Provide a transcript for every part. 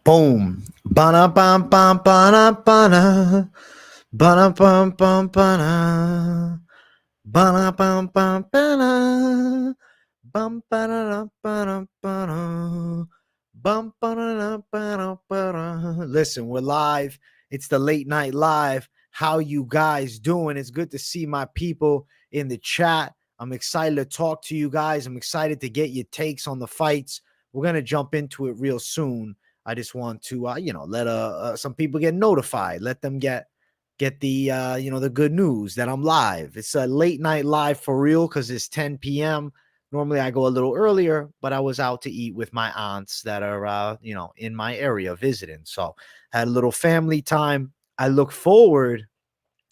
Boom. Bana bam bam bana bana. Bana bam bam bana. Bana bam bam bana. Bum ba ba ba. Bum ba. Listen, we're live. It's the late night live. How you guys doing? It's good to see my people in the chat. I'm excited to talk to you guys. I'm excited to get your takes on the fights. We're gonna jump into it real soon. I just want to, let some people get notified. Let them get the the good news that I'm live. It's a late night live for real because it's 10 p.m. Normally I go a little earlier, but I was out to eat with my aunts that are in my area visiting. So had a little family time. I look forward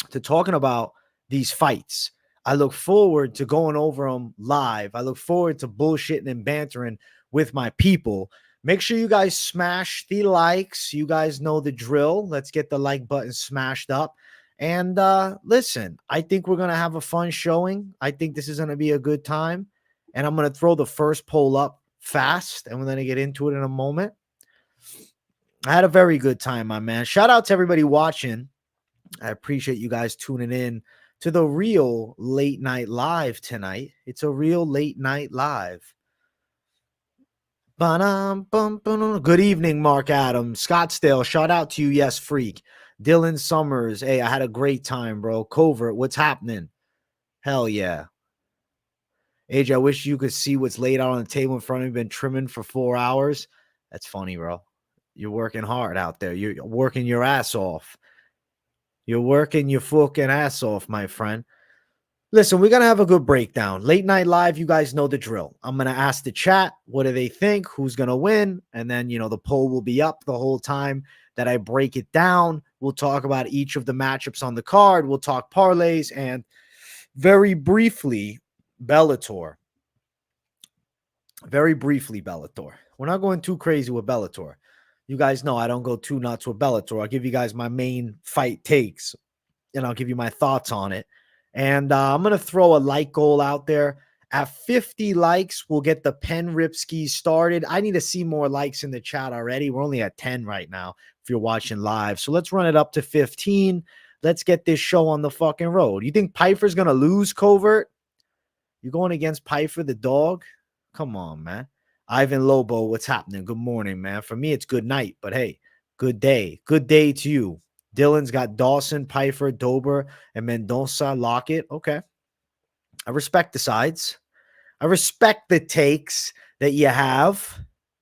to talking about these fights. I look forward to going over them live. I look forward to bullshitting and bantering with my people. Make sure you guys smash the likes. You guys know the drill. Let's get the like button smashed up. And listen, I think we're going to have a fun showing. I think this is going to be a good time. And I'm going to throw the first poll up fast, and we're going to get into it in a moment. I had a very good time, my man. Shout out to everybody watching. I appreciate you guys tuning in to the real late night live tonight. It's a real late night live. Good evening, Mark Adams. Scottsdale, shout out to you, Yes Freak. Dylan Summers, hey, I had a great time, bro. Covert, what's happening? Hell yeah. AJ, I wish you could see what's laid out on the table in front of me. Been trimming for 4 hours. That's funny, bro. You're working hard out there. You're working your ass off. You're working your fucking ass off, my friend. Listen, we're going to have a good breakdown. Late night live, you guys know the drill. I'm going to ask the chat, what do they think? Who's going to win? And then, the poll will be up the whole time that I break it down. We'll talk about each of the matchups on the card. We'll talk parlays and very briefly, Bellator. Very briefly, Bellator. We're not going too crazy with Bellator. You guys know I don't go too nuts with Bellator. I'll give you guys my main fight takes, and I'll give you my thoughts on it. And I'm going to throw a like goal out there. At 50 likes, we'll get the pen rip skis started. I need to see more likes in the chat already. We're only at 10 right now if you're watching live. So let's run it up to 15. Let's get this show on the fucking road. You think Pyfer's going to lose, Covert? You're going against Pyfer, the dog? Come on, man. Ivan Lobo, what's happening? Good morning, man. For me, it's good night. But hey, good day. Good day to you. Dylan's got Dawson, Pyfer, Dober, and Mendonça. Lockett. Okay. I respect the sides. I respect the takes that you have.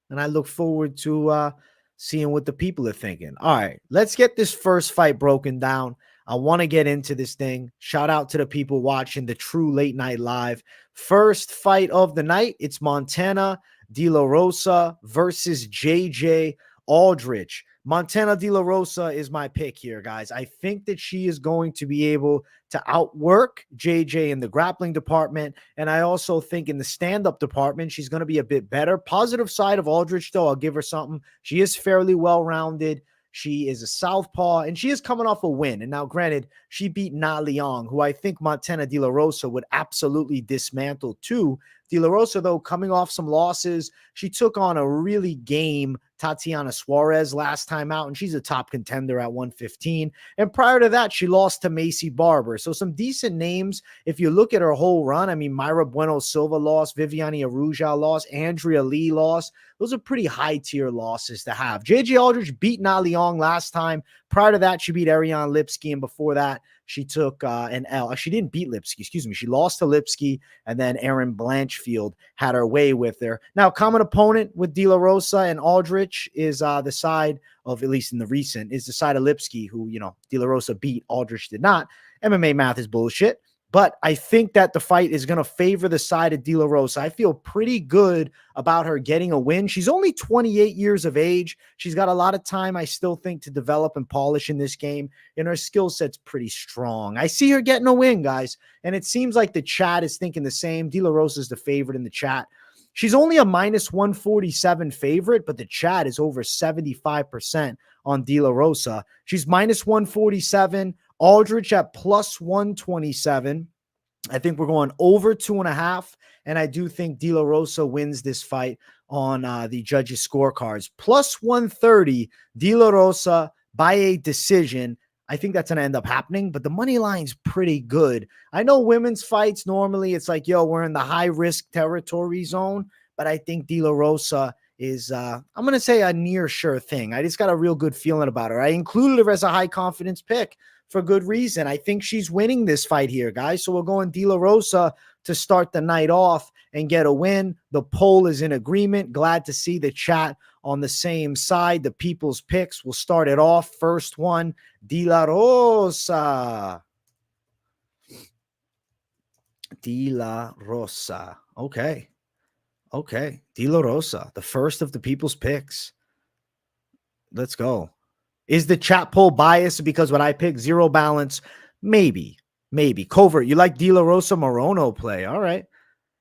And I look forward to seeing what the people are thinking. All right. Let's get this first fight broken down. I want to get into this thing. Shout out to the people watching the true late night live. First fight of the night. It's Montana De La Rosa versus JJ Aldrich. Montana De La Rosa is my pick here, guys. I think that she is going to be able to outwork JJ in the grappling department. And I also think in the stand-up department, she's going to be a bit better. Positive side of Aldrich, though, I'll give her something. She is fairly well-rounded. She is a southpaw, and she is coming off a win. And now, granted, she beat Na Liang, who I think Montana De La Rosa would absolutely dismantle too. De La Rosa, though, coming off some losses, she took on a really game Tatiana Suarez last time out, and she's a top contender at 115. And prior to that, she lost to Macy Barber. So some decent names. If you look at her whole run, I mean, Mayra Bueno Silva lost, Viviane Araujo lost, Andrea Lee lost. Those are pretty high-tier losses to have. JJ Aldrich beat Na Liang last time. Prior to that, she beat Ariane Lipski, and before that, she took an L. She didn't beat Lipski, excuse me. She lost to Lipski, and then Erin Blanchfield had her way with her. Now, common opponent with De La Rosa and Aldrich is the side of, at least in the recent, is the side of Lipski, who, De La Rosa beat, Aldrich did not. MMA math is bullshit. But I think that the fight is going to favor the side of De La Rosa. I feel pretty good about her getting a win. She's only 28 years of age. She's got a lot of time, I still think, to develop and polish in this game. And her skill set's pretty strong. I see her getting a win, guys. And it seems like the chat is thinking the same. De La Rosa is the favorite in the chat. She's only a minus 147 favorite, but the chat is over 75% on De La Rosa. She's minus 147. Aldrich at plus 127. I think we're going over 2.5. And I do think De La Rosa wins this fight on the judges' scorecards. Plus 130, De La Rosa by a decision. I think that's going to end up happening, but the money line's pretty good. I know women's fights, normally it's like, yo, we're in the high-risk territory zone, but I think De La Rosa is, I'm going to say a near sure thing. I just got a real good feeling about her. I included her as a high-confidence pick for good reason. I think she's winning this fight here, guys. So we're going De La Rosa to start the night off and get a win. The poll is in agreement. Glad to see the chat on the same side. The people's picks. We'll start it off. First one, De La Rosa. De La Rosa. Okay. Okay. De La Rosa, the first of the people's picks. Let's go. Is the chat poll biased because when I pick zero balance? Maybe. Maybe. Covert, you like De La Rosa Morono play. All right.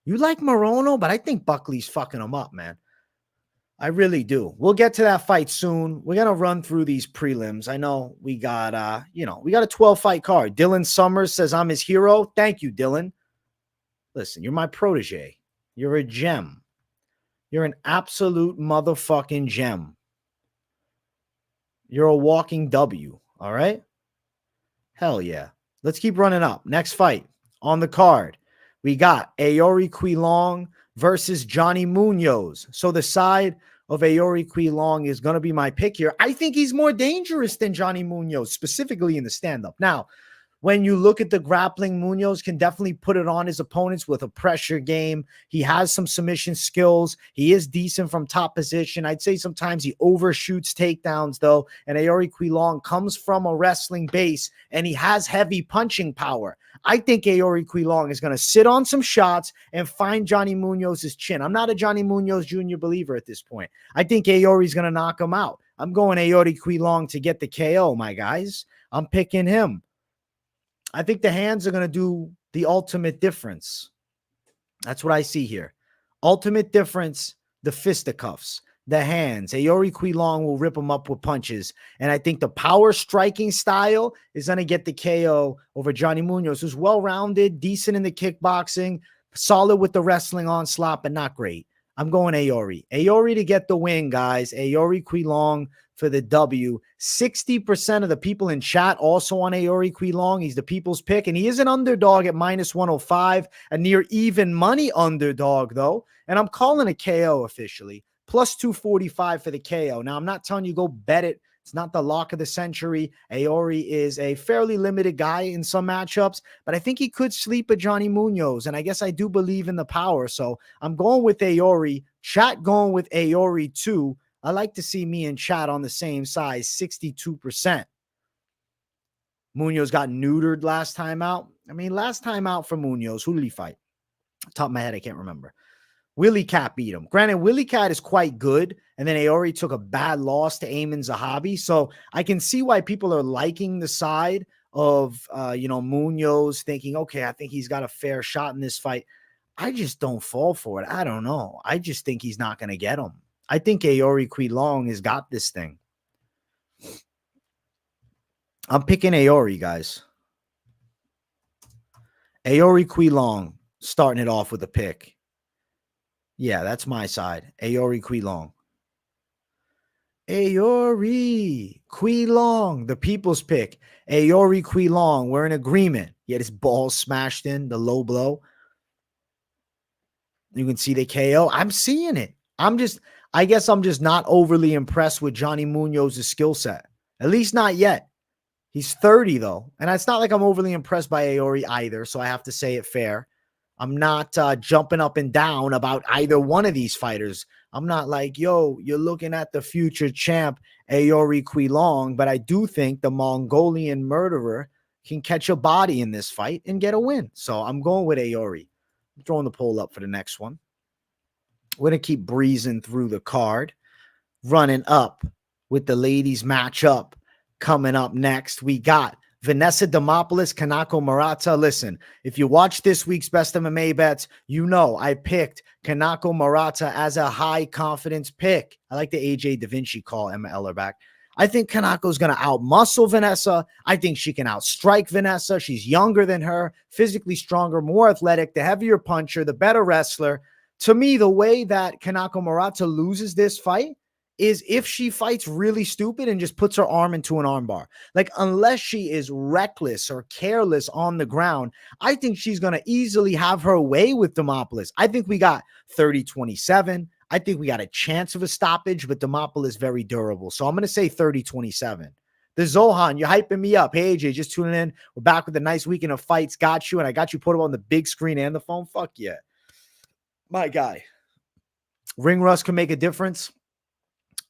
You like Morono, but I think Buckley's fucking him up, man. I really do. We'll get to that fight soon. We're going to run through these prelims. I know we got, we got a 12-fight card. Dylan Summers says I'm his hero. Thank you, Dylan. Listen, you're my protege. You're a gem. You're an absolute motherfucking gem. You're a walking W, all right? Hell yeah. Let's keep running up. Next fight on the card. We got Aoriqileng versus Johnny Munoz. So the side of Aoriqileng is going to be my pick here. I think he's more dangerous than Johnny Munoz, specifically in the stand-up. Now, when you look at the grappling, Munoz can definitely put it on his opponents with a pressure game. He has some submission skills. He is decent from top position. I'd say sometimes he overshoots takedowns, though. And Aoriqileng comes from a wrestling base, and he has heavy punching power. I think Aoriqileng is going to sit on some shots and find Johnny Munoz's chin. I'm not a Johnny Munoz Jr. believer at this point. I think Aori's going to knock him out. I'm going Aoriqileng to get the KO, my guys. I'm picking him. I think the hands are going to do the ultimate difference. That's what I see here. Ultimate difference, the fisticuffs, the hands. Aoriqileng will rip him up with punches. And I think the power striking style is going to get the KO over Johnny Munoz, who's well-rounded, decent in the kickboxing, solid with the wrestling onslaught, but not great. I'm going Aori. Aori to get the win, guys. Aoriqileng for the W. 60% of the people in chat also on Aoriqileng. He's the people's pick, and he is an underdog at minus 105, a near even money underdog, though. And I'm calling a KO officially. Plus 245 for the KO. Now, I'm not telling you go bet it. It's not the lock of the century. Aori is a fairly limited guy in some matchups, but I think he could sleep a Johnny Munoz, and I guess I do believe in the power. So I'm going with Aori. Chat going with Aori too. I like to see me and chat on the same side, 62%. Munoz got neutered last time out. I mean, last time out for Munoz, who did he fight? Top of my head, I can't remember. Willie Cat beat him. Granted, Willie Cat is quite good, and then Aori took a bad loss to Ayman Zahabi. So I can see why people are liking the side of, Munoz, thinking, okay, I think he's got a fair shot in this fight. I just don't fall for it. I don't know. I just think he's not going to get him. I think Aoriqileng has got this thing. I'm picking Aori, guys. Aoriqileng starting it off with a pick. Yeah, that's my side. Aoriqileng. Aoriqileng, the people's pick. Aoriqileng, we're in agreement. He had his balls smashed in, the low blow. You can see the KO. I'm seeing it. I guess I'm just not overly impressed with Johnny Munoz's skill set. At least not yet. He's 30, though. And it's not like I'm overly impressed by Aori either, so I have to say it fair. I'm not jumping up and down about either one of these fighters. I'm not like, yo, you're looking at the future champ, Aoriqileng, but I do think the Mongolian murderer can catch a body in this fight and get a win. So I'm going with Aori. I'm throwing the poll up for the next one. We're going to keep breezing through the card, running up with the ladies matchup. Coming up next, we got Vanessa Demopoulos, Kanako, Murata. Listen, if you watch this week's Best MMA Bets, you know I picked Kanako Murata as a high confidence pick. I like the AJ Da Vinci call Emma Eller back. I think Kanako's going to outmuscle Vanessa. I think she can outstrike Vanessa. She's younger than her, physically stronger, more athletic, the heavier puncher, the better wrestler. To me, the way that Kanako Murata loses this fight is if she fights really stupid and just puts her arm into an armbar. Like, unless she is reckless or careless on the ground, I think she's going to easily have her way with Demopoulos. I think we got 30-27. I think we got a chance of a stoppage, but Demopoulos very durable. So I'm going to say 30-27. The Zohan, you're hyping me up. Hey, AJ, just tuning in. We're back with a nice weekend of fights. Got you, and I got you put up on the big screen and the phone. Fuck yeah. My guy. Ring rust can make a difference.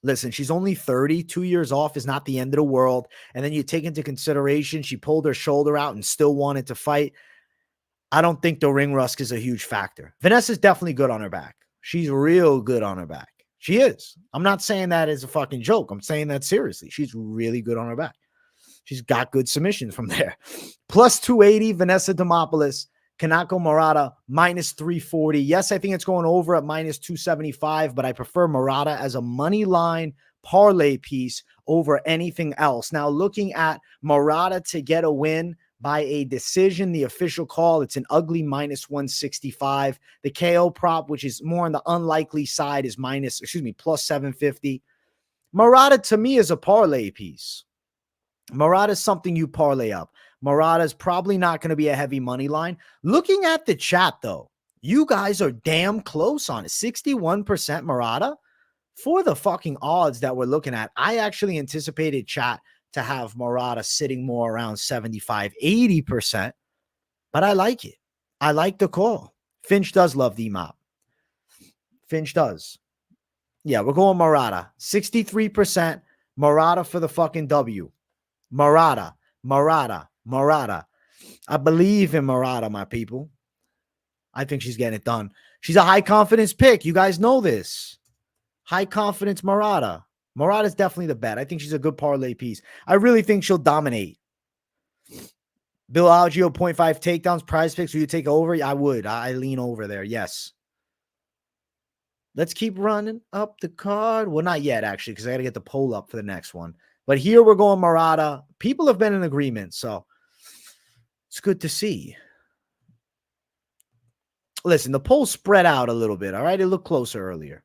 Listen, she's only 30. 2 years off is not the end of the world. And then you take into consideration she pulled her shoulder out and still wanted to fight. I don't think the ring rust is a huge factor. Vanessa's definitely good on her back. She's real good on her back. She is. I'm not saying that as a fucking joke. I'm saying that seriously. She's really good on her back. She's got good submissions from there. Plus 280, Vanessa Demopoulos. Kanako Murata, minus 340. Yes, I think it's going over at minus 275, but I prefer Murata as a money line parlay piece over anything else. Now, looking at Murata to get a win by a decision, the official call, it's an ugly minus 165. The KO prop, which is more on the unlikely side, is plus 750. Murata, to me, is a parlay piece. Murata is something you parlay up. Murata is probably not going to be a heavy money line. Looking at the chat, though, you guys are damn close on it. 61% Murata. For the fucking odds that we're looking at, I actually anticipated chat to have Murata sitting more around 75, 80%. But I like it. I like the call. Finch does love the mop. Finch does. Yeah, we're going Murata. 63% Murata for the fucking W. Murata. I believe in Murata, my people. I think she's getting it done. She's a high confidence pick. You guys know this. High confidence Murata. Murata's definitely the bet. I think she's a good parlay piece. I really think she'll dominate. Bill Algeo, 0.5 takedowns, prize picks. Will you take over? I would. I lean over there. Yes. Let's keep running up the card. Well, not yet, actually, because I got to get the poll up for the next one. But here we're going Murata. People have been in agreement, so it's good to see. Listen, the poll spread out a little bit, all right? It looked closer earlier.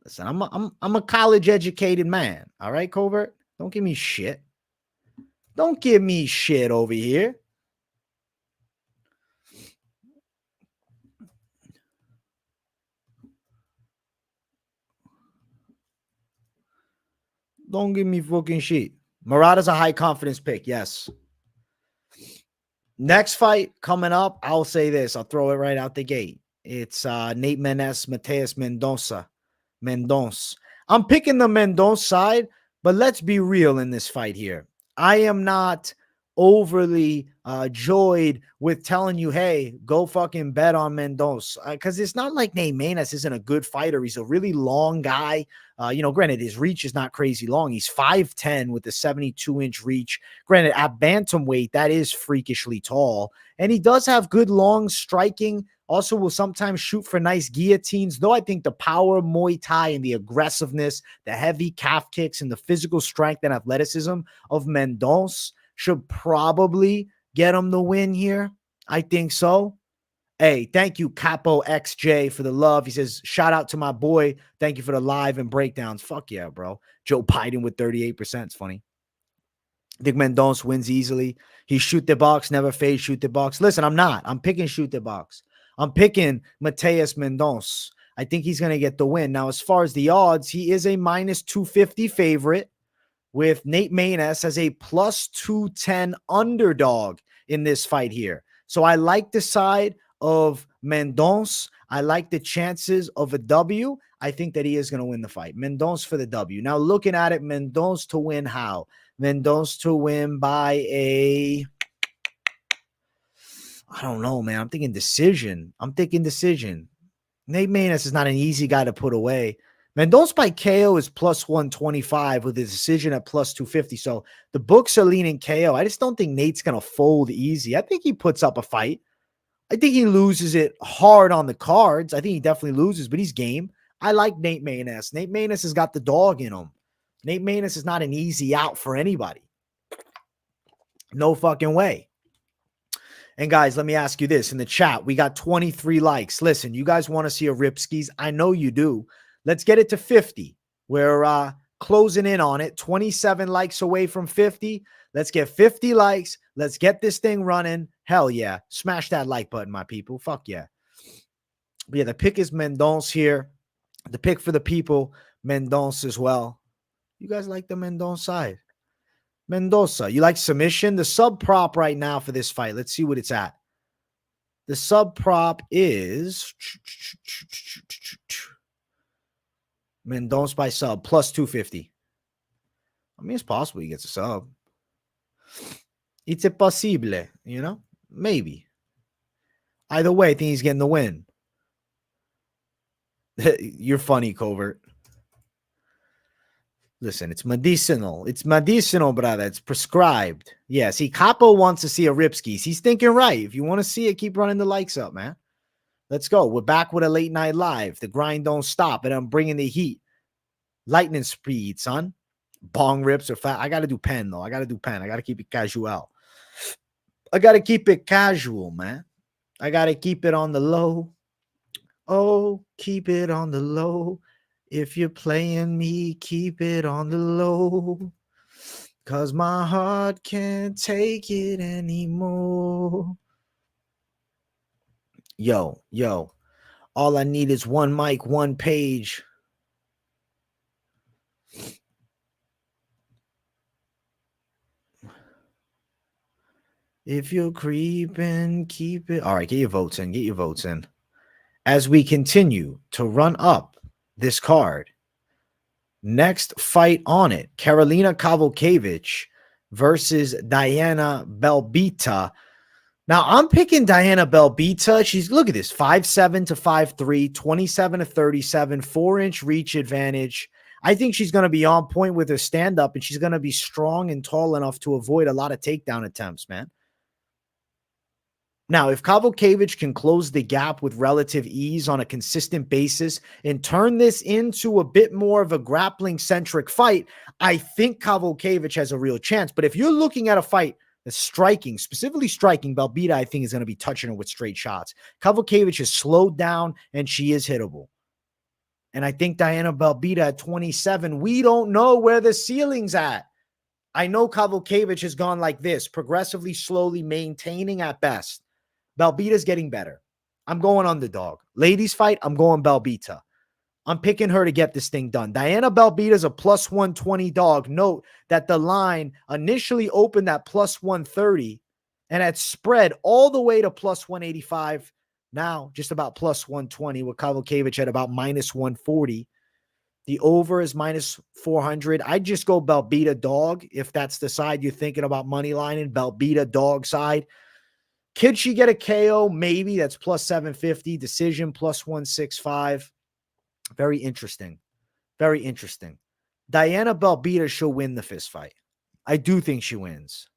Listen, I'm a college-educated man, all right, Covert? Don't give me shit. Don't give me shit over here. Don't give me fucking shit. Murata's a high confidence pick. Yes. Next fight coming up, I'll say this. I'll throw it right out the gate. It's Nate Maness, Mateus Mendonça. I'm picking the Mendonça side, but let's be real in this fight here. I am not overly joyed with telling you, hey, go fucking bet on Mendonça. Because it's not like Nate Maness isn't a good fighter. He's a really long guy. Granted, his reach is not crazy long. He's 5'10" with a 72-inch reach. Granted, at bantamweight, that is freakishly tall. And he does have good long striking. Also will sometimes shoot for nice guillotines, though I think the power Muay Thai and the aggressiveness, the heavy calf kicks, and the physical strength and athleticism of Mendonça should probably get him the win here. I think so. Hey, thank you, Capo XJ, for the love. He says, shout out to my boy. Thank you for the live and breakdowns. Fuck yeah, bro. Joe Biden with 38%. It's funny. I think Mendonça wins easily. He shoot the box, never fade, shoot the box. Listen, I'm not. I'm picking shoot the box. I'm picking Mateus Mendonça. I think he's going to get the win. Now, as far as the odds, he is a minus 250 favorite with Nate Maness as a plus 210 underdog in this fight here. So I like the side of Mendonça. I like the chances of a W. I think that he is going to win the fight. Mendonça for the W. Now, looking at it, Mendonça to win how? Mendonça to win by a... I don't know, man. I'm thinking decision. Nate Maness is not an easy guy to put away. Mendonça by KO is plus 125 with a decision at plus 250. So the books are leaning KO. I just don't think Nate's going to fold easy. I think he puts up a fight. I think he loses it hard on the cards. I think he definitely loses, but he's game. I like Nate Maness. Nate Maness has got the dog in him. Nate Maness is not an easy out for anybody. No fucking way. And guys, let me ask you this in the chat. We got 23 likes. Listen, you guys want to see a Ripskis? I know you do. Let's get it to 50. We're closing in on it. 27 likes away from 50. Let's get 50 likes. Let's get this thing running. Hell yeah. Smash that like button, my people. Fuck yeah. But yeah, the pick is Mendonça here. The pick for the people, Mendonça as well. You guys like the Mendonça side? Mendonça, you like submission? The sub prop right now for this fight. Let's see what it's at. The sub prop is Mendonça by sub plus 250. I mean, it's possible he gets a sub. It's possible, you know? Maybe. Either way, I think he's getting the win. You're funny, Covert. Listen, it's medicinal. It's medicinal, brother. It's prescribed. Yeah, see, Capo wants to see a Ripskis. He's thinking right. If you want to see it, keep running the likes up, man. Let's go. We're back with a late night live. The grind don't stop, and I'm bringing the heat. Lightning speed, son. Bong rips are fat. I got to do pen, though. I got to do pen. I got to keep it casual. I got to keep it casual, man. I got to keep it on the low. Oh, keep it on the low. If you're playing me, keep it on the low. 'Cause my heart can't take it anymore. Yo. All I need is one mic, one page. If you're creeping, keep it. All right, get your votes in. Get your votes in. As we continue to run up this card, next fight on it, Karolina Kowalkiewicz versus Diana Belbiţă. Now, I'm picking Diana Belbiţă. She's, look at this, 5'7" to 5'3", 27 to 37, 4-inch reach advantage. I think she's going to be on point with her stand-up, and she's going to be strong and tall enough to avoid a lot of takedown attempts, man. Now, if Kowalkiewicz can close the gap with relative ease on a consistent basis and turn this into a bit more of a grappling-centric fight, I think Kowalkiewicz has a real chance. But if you're looking at a fight that's striking, specifically striking, Belbiţă, I think, is going to be touching her with straight shots. Kowalkiewicz is slowed down, and she is hittable. And I think Diana Belbiţă at 27, we don't know where the ceiling's at. I know Kowalkiewicz has gone like this, progressively, slowly, maintaining at best. Belbiţă's getting better. I'm going underdog. Ladies fight, I'm going Belbiţă. I'm picking her to get this thing done. Diana Belbiţă's a plus 120 dog. Note that the line initially opened at plus 130 and had spread all the way to plus 185. Now, just about plus 120 with Kowalkiewicz at about minus 140. The over is minus 400. I'd just go Belbiţă dog if that's the side you're thinking about money lining. Belbiţă dog side. Could she get a KO? Maybe. That's plus 750. Decision plus 165. Very interesting. Very interesting. Diana Belbiţă she'll win the fist fight. I do think she wins.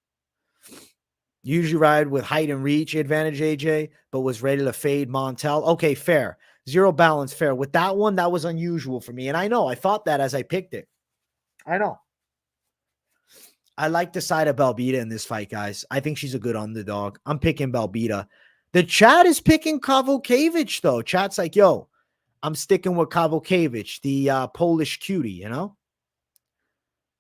Usually ride with height and reach advantage, AJ, but was ready to fade Montel. Okay, fair. Zero balance, fair. With that one, that was unusual for me. And I know, I thought that as I picked it. I know. I like the side of Belbiţă in this fight, guys. I think she's a good underdog. I'm picking Belbiţă. The chat is picking Kowalkiewicz, though. Chat's like, yo, I'm sticking with Kowalkiewicz, the Polish cutie, you know?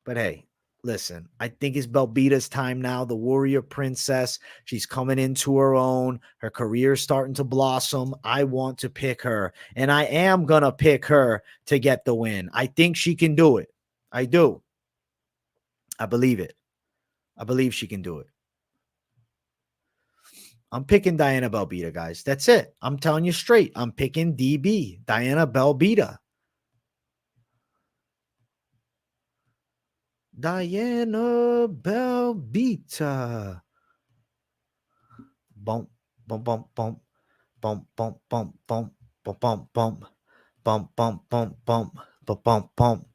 But hey, listen, I think it's Belbiţă's time now. The warrior princess. She's coming into her own. Her career is starting to blossom. I want to pick her. And I am going to pick her to get the win. I think she can do it. I do. I believe it. I believe she can do it. I'm picking Diana Belbiţă, guys. That's it. I'm telling you straight. I'm picking DB, Diana Belbiţă. Diana Belbiţă. Bump, bump, bump, bump, bump, bump, bump, bump, bump, bump, bump, bump, bump, bump, bump, bump, bump, bump.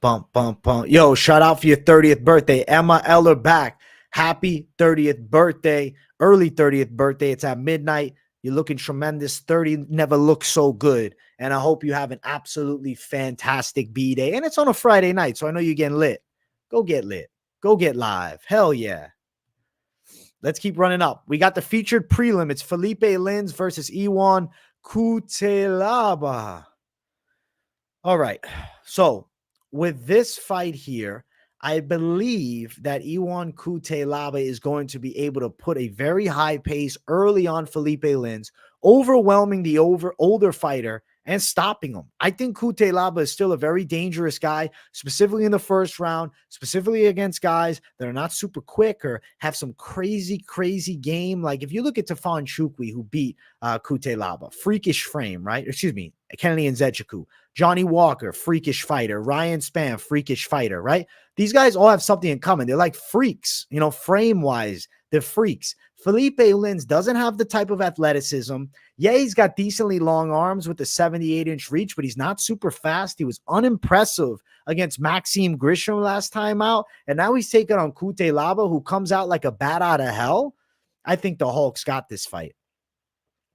Bump, bump, bump. Yo, shout out for your 30th birthday. Emma Eller back. Happy 30th birthday. Early 30th birthday. It's at midnight. You're looking tremendous. 30 never looks so good And I hope you have an absolutely fantastic B-Day. And it's on a Friday night, so I know you're getting lit. Go get lit. Go get live. Hell yeah. Let's keep running up. We got the featured prelim. It's Philipe Lins versus Iwan Cutelaba. All right. So with this fight here, I believe that Iwan Cutelaba is going to be able to put a very high pace early on Philipe Lins, overwhelming the older fighter and stopping him. I think Cutelaba is still a very dangerous guy, specifically in the first round, specifically against guys that are not super quick or have some crazy game. Like if you look at Tafon Chukwi, who beat Cutelaba, freakish frame, right? Excuse me, Kennedy Nzechukwu, Johnny Walker, freakish fighter, Ryan Spann, freakish fighter, right? These guys all have something in common. They're like freaks, you know, frame-wise, they're freaks. Philipe Lins doesn't have the type of athleticism. Yeah, he's got decently long arms with the 78-inch reach, but he's not super fast. He was unimpressive against Maxime Grisham last time out, and now he's taking on Cutelaba, who comes out like a bat out of hell. I think the Hulk's got this fight.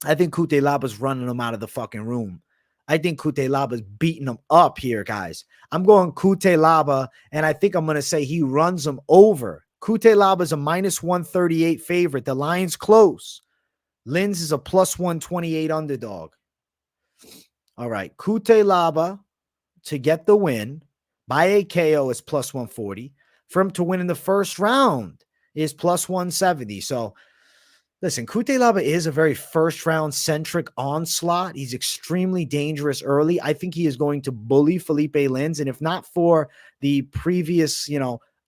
I think Cutelaba's running him out of the fucking room. I think Cutelaba's beating him up here, guys. I'm going Cutelaba, and I think I'm going to say he runs him over. Cutelaba's a -138 favorite. The line's close. Lins is a +128 underdog. All right. Cutelaba to get the win by a KO is +140. For him to win in the first round is +170. So, listen, Cutelaba is a very first-round centric onslaught. He's extremely dangerous early. I think he is going to bully Philipe Lins, and if not for the previous,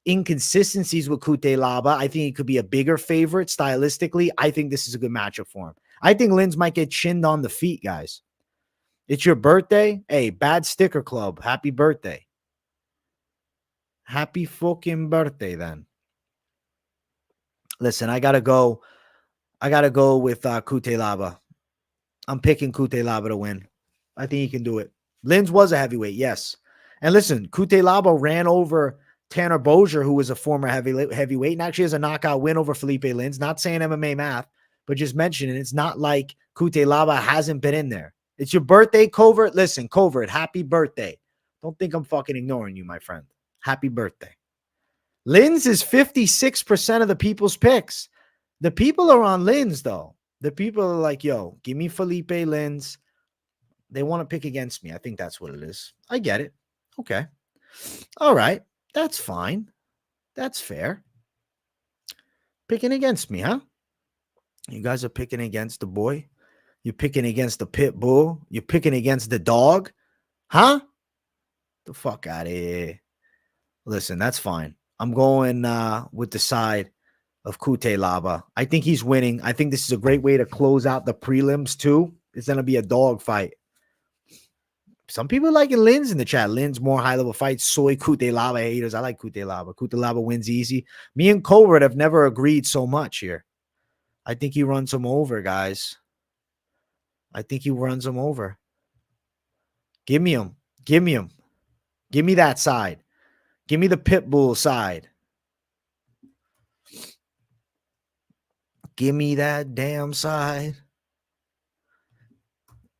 inconsistencies with Cutelaba, I think he could be a bigger favorite stylistically. I think this is a good matchup for him. I think Lins might get chinned on the feet, guys. It's your birthday? Hey, Bad Sticker Club, happy birthday. Happy fucking birthday, then. Listen, I gotta go with Cutelaba. I'm picking Cutelaba to win. I think he can do it. Lins was a heavyweight, yes. And listen, Cutelaba ran over Tanner Bozier, who was a former heavyweight, and actually has a knockout win over Philipe Lins. Not saying MMA math, but just mentioning it's not like Cutelaba hasn't been in there. It's your birthday, Covert. Listen, Covert, happy birthday. Don't think I'm fucking ignoring you, my friend. Happy birthday. Lins is 56% of the people's picks. The people are on Lins, though. The people are like, yo, give me Philipe Lins. They want to pick against me. I think that's what it is. I get it. Okay. All right. That's fine. That's fair. Picking against me, huh? You guys are picking against the boy? You're picking against the pit bull? You're picking against the dog? Huh? The fuck out of here. Listen, that's fine. I'm going with the side of Cutelaba. I think he's winning. I think this is a great way to close out the prelims, too. It's going to be a dog fight. Some people like Lins in the chat. Lins, more high-level fights. Soy Cutelaba haters. I like Cutelaba. Cutelaba wins easy. Me and Covert have never agreed so much here. I think he runs him over, guys. I think he runs him over. Give me him. Give me him. Give me that side. Give me the Pitbull side. Give me that damn side.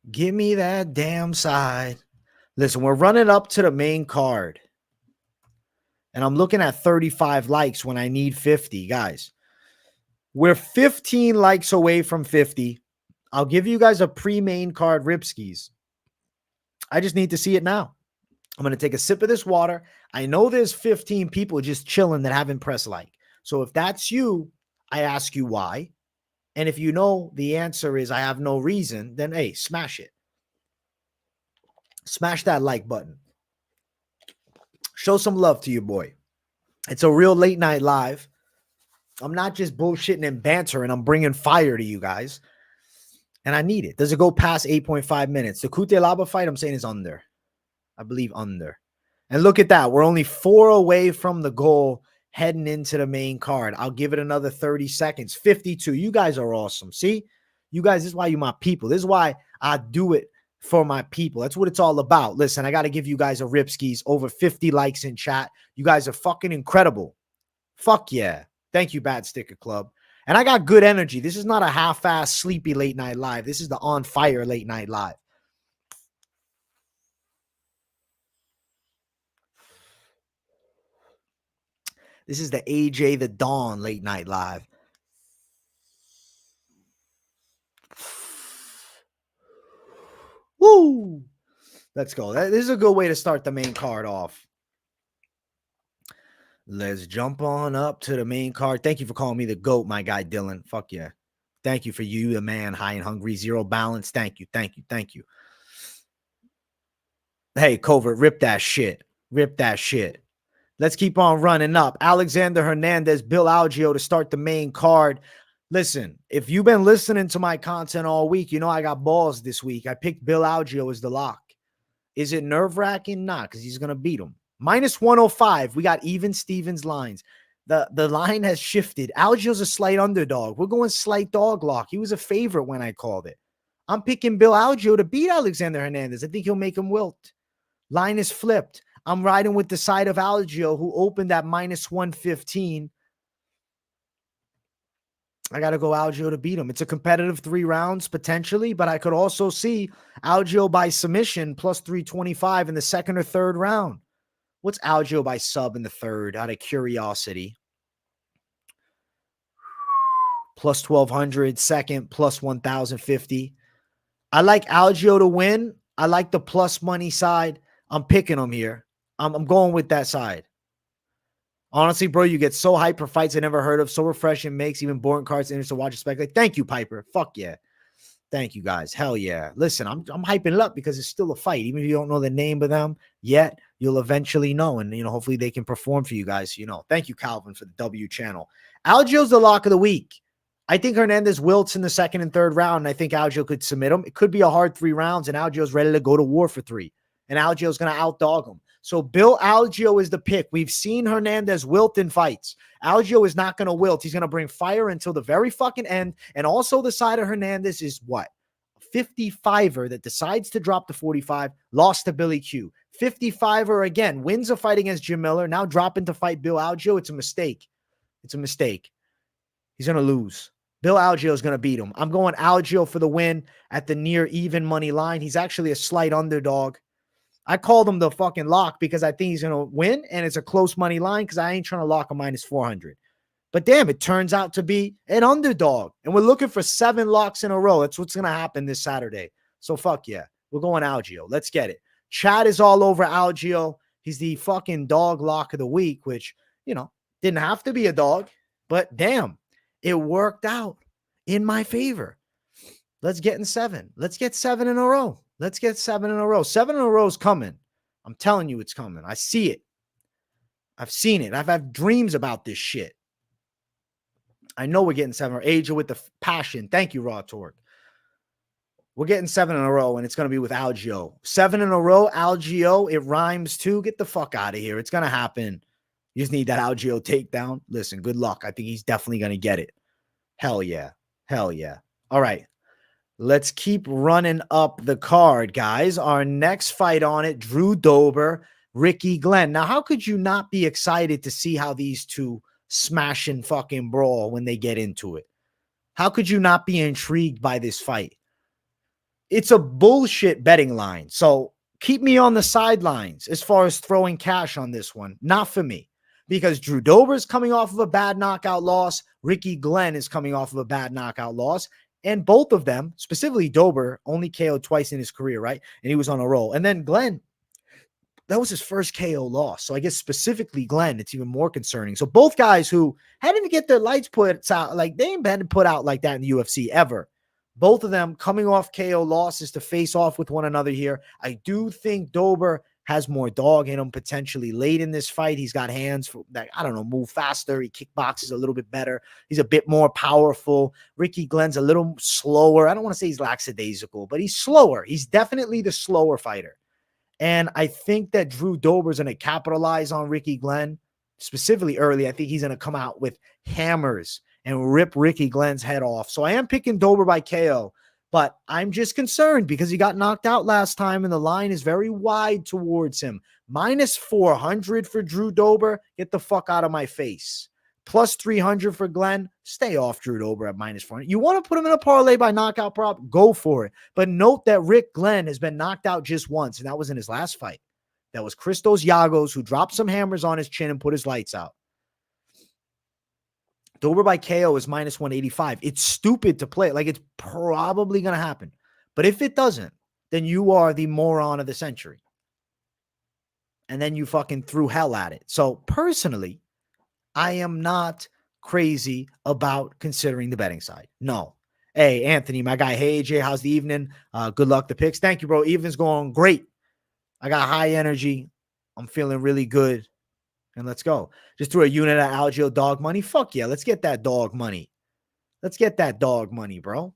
Give me that damn side. Listen, we're running up to the main card. And I'm looking at 35 likes when I need 50, guys. We're 15 likes away from 50. I'll give you guys a pre-main card Ripskis. I just need to see it now. I'm going to take a sip of this water. I know there's 15 people just chilling that haven't pressed like. So if that's you, I ask you why. And if you know the answer is I have no reason, then hey, smash it. Smash that like button. Show some love to your boy. It's a real late night live. I'm not just bullshitting and bantering. I'm bringing fire to you guys. And I need it. Does it go past 8.5 minutes? The Cutelaba fight, I'm saying, is under. I believe under. And look at that. We're only 4 away from the goal heading into the main card. I'll give it another 30 seconds. 52. You guys are awesome. See? You guys, this is why you're my people. This is why I do it for my people. That's what it's all about. Listen, I got to give you guys a Ripskis. Over 50 likes in chat. You guys are fucking incredible. Fuck yeah. Thank you, Bad Sticker Club. And I got good energy. This is not a half-ass sleepy late night live. This is the on fire late night live. This is the AJ the Dawn late night live. Woo! Let's go. This is a good way to start the main card off. Let's jump on up to the main card. Thank you for calling me the GOAT, my guy Dylan. Fuck yeah. Thank you for you, the man, high and hungry, zero balance. Thank you, thank you, thank you. Hey, Covert, rip that shit. Rip that shit. Let's keep on running up. Alexander Hernandez, Bill Algeo to start the main card. Listen, if you've been listening to my content all week, you know I got balls this week. I picked Bill Algeo as the lock. Is it nerve-wracking? Nah, because he's going to beat him. Minus 105. We got even Stevens lines. The line has shifted. Algeo's a slight underdog. We're going slight dog lock. He was a favorite when I called it. I'm picking Bill Algeo to beat Alexander Hernandez. I think he'll make him wilt. Line is flipped. I'm riding with the side of Algeo, who opened at minus 115. I got to go Algeo to beat him. It's a competitive 3 rounds potentially, but I could also see Algeo by submission plus 325 in the second or third round. What's Algeo by sub in the third out of curiosity? Plus 1,200, second, plus 1,050. I like Algeo to win. I like the plus money side. I'm picking him here. I'm going with that side. Honestly, bro, you get so hyped for fights I never heard of. So refreshing, makes even boring cards interesting to watch and speculate. Thank you, Pyfer. Fuck yeah. Thank you, guys. Hell yeah. Listen, I'm hyping it up because it's still a fight. Even if you don't know the name of them yet, you'll eventually know. And, hopefully they can perform for you guys. Thank you, Calvin, for the W channel. Algeo's the lock of the week. I think Hernandez wilts in the second and third round, and I think Algeo could submit him. It could be a hard 3 rounds, and Algeo's ready to go to war for 3. And Algeo's going to outdog him. So Bill Algeo is the pick. We've seen Hernandez wilt in fights. Algeo is not going to wilt. He's going to bring fire until the very fucking end. And also the side of Hernandez is what? A 55er that decides to drop to 45, lost to Billy Q. 55er again, wins a fight against Jim Miller, now dropping to fight Bill Algeo. It's a mistake. It's a mistake. He's going to lose. Bill Algeo is going to beat him. I'm going Algeo for the win at the near even money line. He's actually a slight underdog. I called him the fucking lock because I think he's going to win, and it's a close money line because I ain't trying to lock a minus 400. But damn, it turns out to be an underdog, and we're looking for 7 locks in a row. That's what's going to happen this Saturday. So fuck yeah. We're going Algeo. Let's get it. Chad is all over Algeo. He's the fucking dog lock of the week, which, didn't have to be a dog, but damn, it worked out in my favor. Let's get in 7. Let's get 7 in a row. Let's get 7 in a row. 7 in a row is coming. I'm telling you it's coming. I see it. I've seen it. I've had dreams about this shit. I know we're getting 7. Asia with the passion. Thank you, Raw Torque. We're getting 7 in a row, and it's going to be with Algeo. 7 in a row, Algeo. It rhymes too. Get the fuck out of here. It's going to happen. You just need that Algeo takedown. Listen, good luck. I think he's definitely going to get it. Hell yeah. Hell yeah. All right. Let's keep running up the card, guys. Our next fight on it, Drew Dober, Ricky Glenn. Now, how could you not be excited to see how these two smash and fucking brawl when they get into it? How could you not be intrigued by this fight? It's a bullshit betting line. So keep me on the sidelines as far as throwing cash on this one. Not for me. Because Drew Dober is coming off of a bad knockout loss. Ricky Glenn is coming off of a bad knockout loss. And both of them, specifically Dober, only KO'd twice in his career, right? And he was on a roll. And then Glenn, that was his first KO loss. So I guess specifically Glenn, it's even more concerning. So both guys who hadn't to get their lights put out, like they ain't been put out like that in the UFC ever. Both of them coming off KO losses to face off with one another here. I do think Dober has more dog in him potentially late in this fight. He's got hands that, move faster. He kickboxes a little bit better. He's a bit more powerful. Ricky Glenn's a little slower. I don't want to say he's lackadaisical, but he's slower. He's definitely the slower fighter. And I think that Drew Dober's going to capitalize on Ricky Glenn, specifically early. I think he's going to come out with hammers and rip Ricky Glenn's head off. So I am picking Dober by KO. But I'm just concerned because he got knocked out last time and the line is very wide towards him. Minus 400 for Drew Dober. Get the fuck out of my face. Plus 300 for Glenn. Stay off Drew Dober at minus 400. You want to put him in a parlay by knockout prop? Go for it. But note that Rick Glenn has been knocked out just once, and that was in his last fight. That was Christos Yagos, who dropped some hammers on his chin and put his lights out. Dober by KO is minus 185. It's stupid to play. Like, it's probably going to happen. But if it doesn't, then you are the moron of the century. And then you fucking threw hell at it. So personally, I am not crazy about considering the betting side. No. Hey, Anthony, my guy. Hey, AJ, how's the evening? Good luck the picks. Thank you, bro. Evening's going great. I got high energy. I'm feeling really good. And let's go. Just threw a unit at Algeo dog money. Fuck yeah. Let's get that dog money. Let's get that dog money, bro.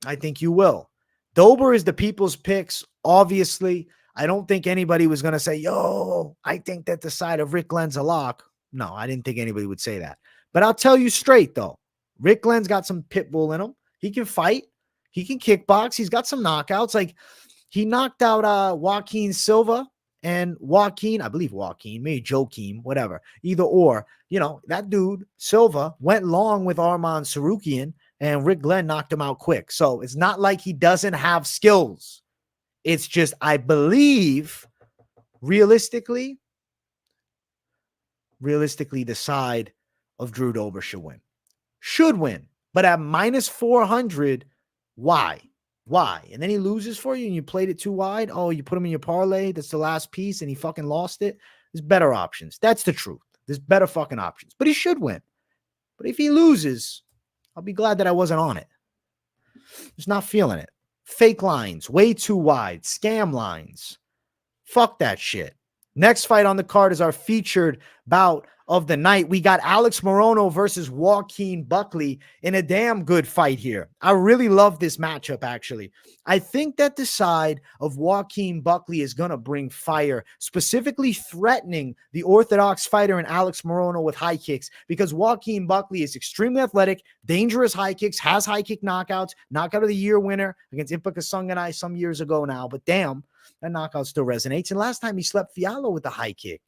I think you will. Dober is the people's picks. Obviously, I don't think anybody was going to say, yo, I think that the side of Rick Glenn's a lock. No, I didn't think anybody would say that. But I'll tell you straight, though. Rick Glenn's got some pit bull in him. He can fight. He can kickbox. He's got some knockouts. Like, he knocked out Joaquin Silva. And Joaquin, I believe Joaquin, maybe Joaquin, whatever, either or, that dude, Silva, went long with Arman Sarukian, and Rick Glenn knocked him out quick. So it's not like he doesn't have skills. It's just, I believe, realistically, the side of Drew Dober should win. Should win. But at minus 400, why? Why? And then he loses for you and you played it too wide. Oh, you put him in your parlay. That's the last piece and he fucking lost it. There's better options. That's the truth. There's better fucking options. But he should win. But if he loses, I'll be glad that I wasn't on it. Just not feeling it. Fake lines. Way too wide. Scam lines. Fuck that shit. Next fight on the card is our featured bout of the night. We got Alex Morono versus Joaquin Buckley in a damn good fight here. I really love this matchup, actually. I think that the side of Joaquin Buckley is going to bring fire, specifically threatening the orthodox fighter in Alex Morono with high kicks, because Joaquin Buckley is extremely athletic, dangerous high kicks, has high kick knockouts, knockout of the year winner against Impa Kasunganai some years ago now, but damn, that knockout still resonates. And last time he slept Fiallo with a high kick.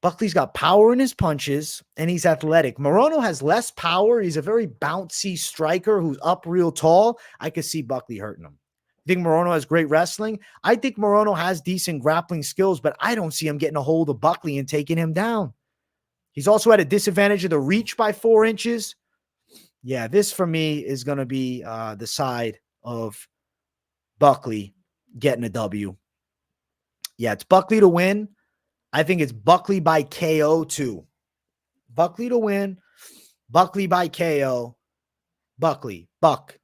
Buckley's got power in his punches, and he's athletic. Morono has less power. He's a very bouncy striker who's up real tall. I could see Buckley hurting him. I think Morono has great wrestling. I think Morono has decent grappling skills, but I don't see him getting a hold of Buckley and taking him down. He's also at a disadvantage of the reach by 4 inches. Yeah, this for me is going to be the side of Buckley getting a W. Yeah, it's Buckley to win. I think it's Buckley by KO too. Buckley to win. Buckley by KO. Buckley. Buckley.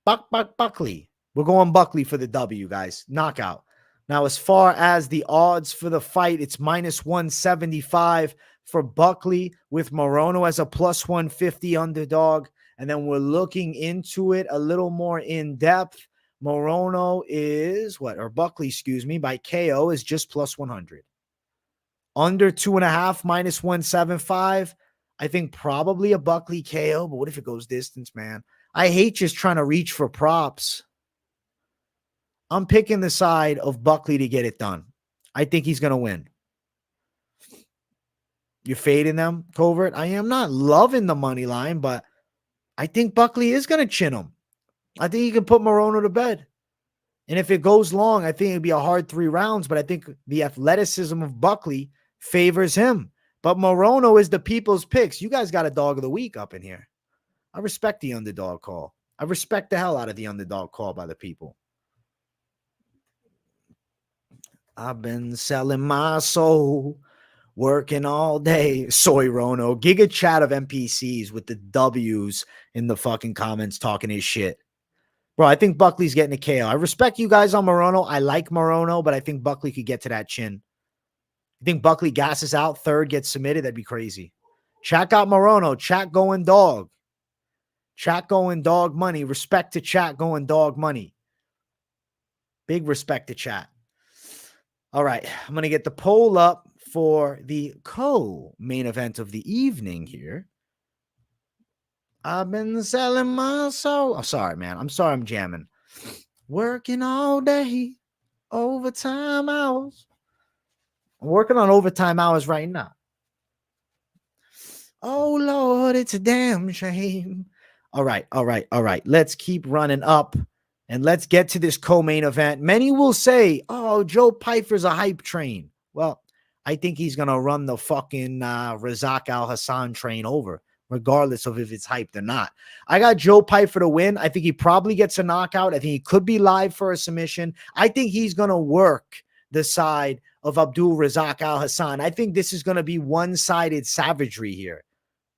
Buckley. We're going Buckley for the W, guys. Knockout. Now, as far as the odds for the fight, it's minus 175 for Buckley with Morono as a plus 150 underdog. And then we're looking into it a little more in depth. Morono is Buckley, by KO is just plus 100. Under 2.5, minus 175. I think probably a Buckley KO, but what if it goes distance, man? I hate just trying to reach for props. I'm picking the side of Buckley to get it done. I think he's going to win. You're fading them, Covert? I am not loving the money line, but I think Buckley is going to chin him. I think he can put Morono to bed. And if it goes long, I think it'd be a hard 3 rounds, but I think the athleticism of Buckley favors him. But Morono is the people's picks. You guys got a dog of the week up in here. I respect the underdog call. I respect the hell out of the underdog call by the people. I've been selling my soul, working all day. Soy Rono. Giga chat of NPCs with the W's in the fucking comments talking his shit. Bro, I think Buckley's getting a KO. I respect you guys on Morono. I like Morono, but I think Buckley could get to that chin. I think Buckley gasses out, third gets submitted. That'd be crazy. Chat got Morono. Chat going dog. Chat going dog money. Respect to chat going dog money. Big respect to chat. All right. I'm going to get the poll up for the co-main event of the evening here. I've been selling my soul. Oh, sorry, man. I'm sorry I'm jamming. Working all day. Overtime hours. I'm working on overtime hours right now. Oh, Lord, it's a damn shame. All right. Let's keep running up and let's get to this co-main event. Many will say, oh, Joe Pyfer's a hype train. Well, I think he's going to run the fucking Razak Alhassan train over, regardless of if it's hyped or not. I got Joe Pyfer to win. I think he probably gets a knockout. I think he could be live for a submission. I think he's going to work the side of Abdul Razak Alhassan. I think this is going to be one-sided savagery here.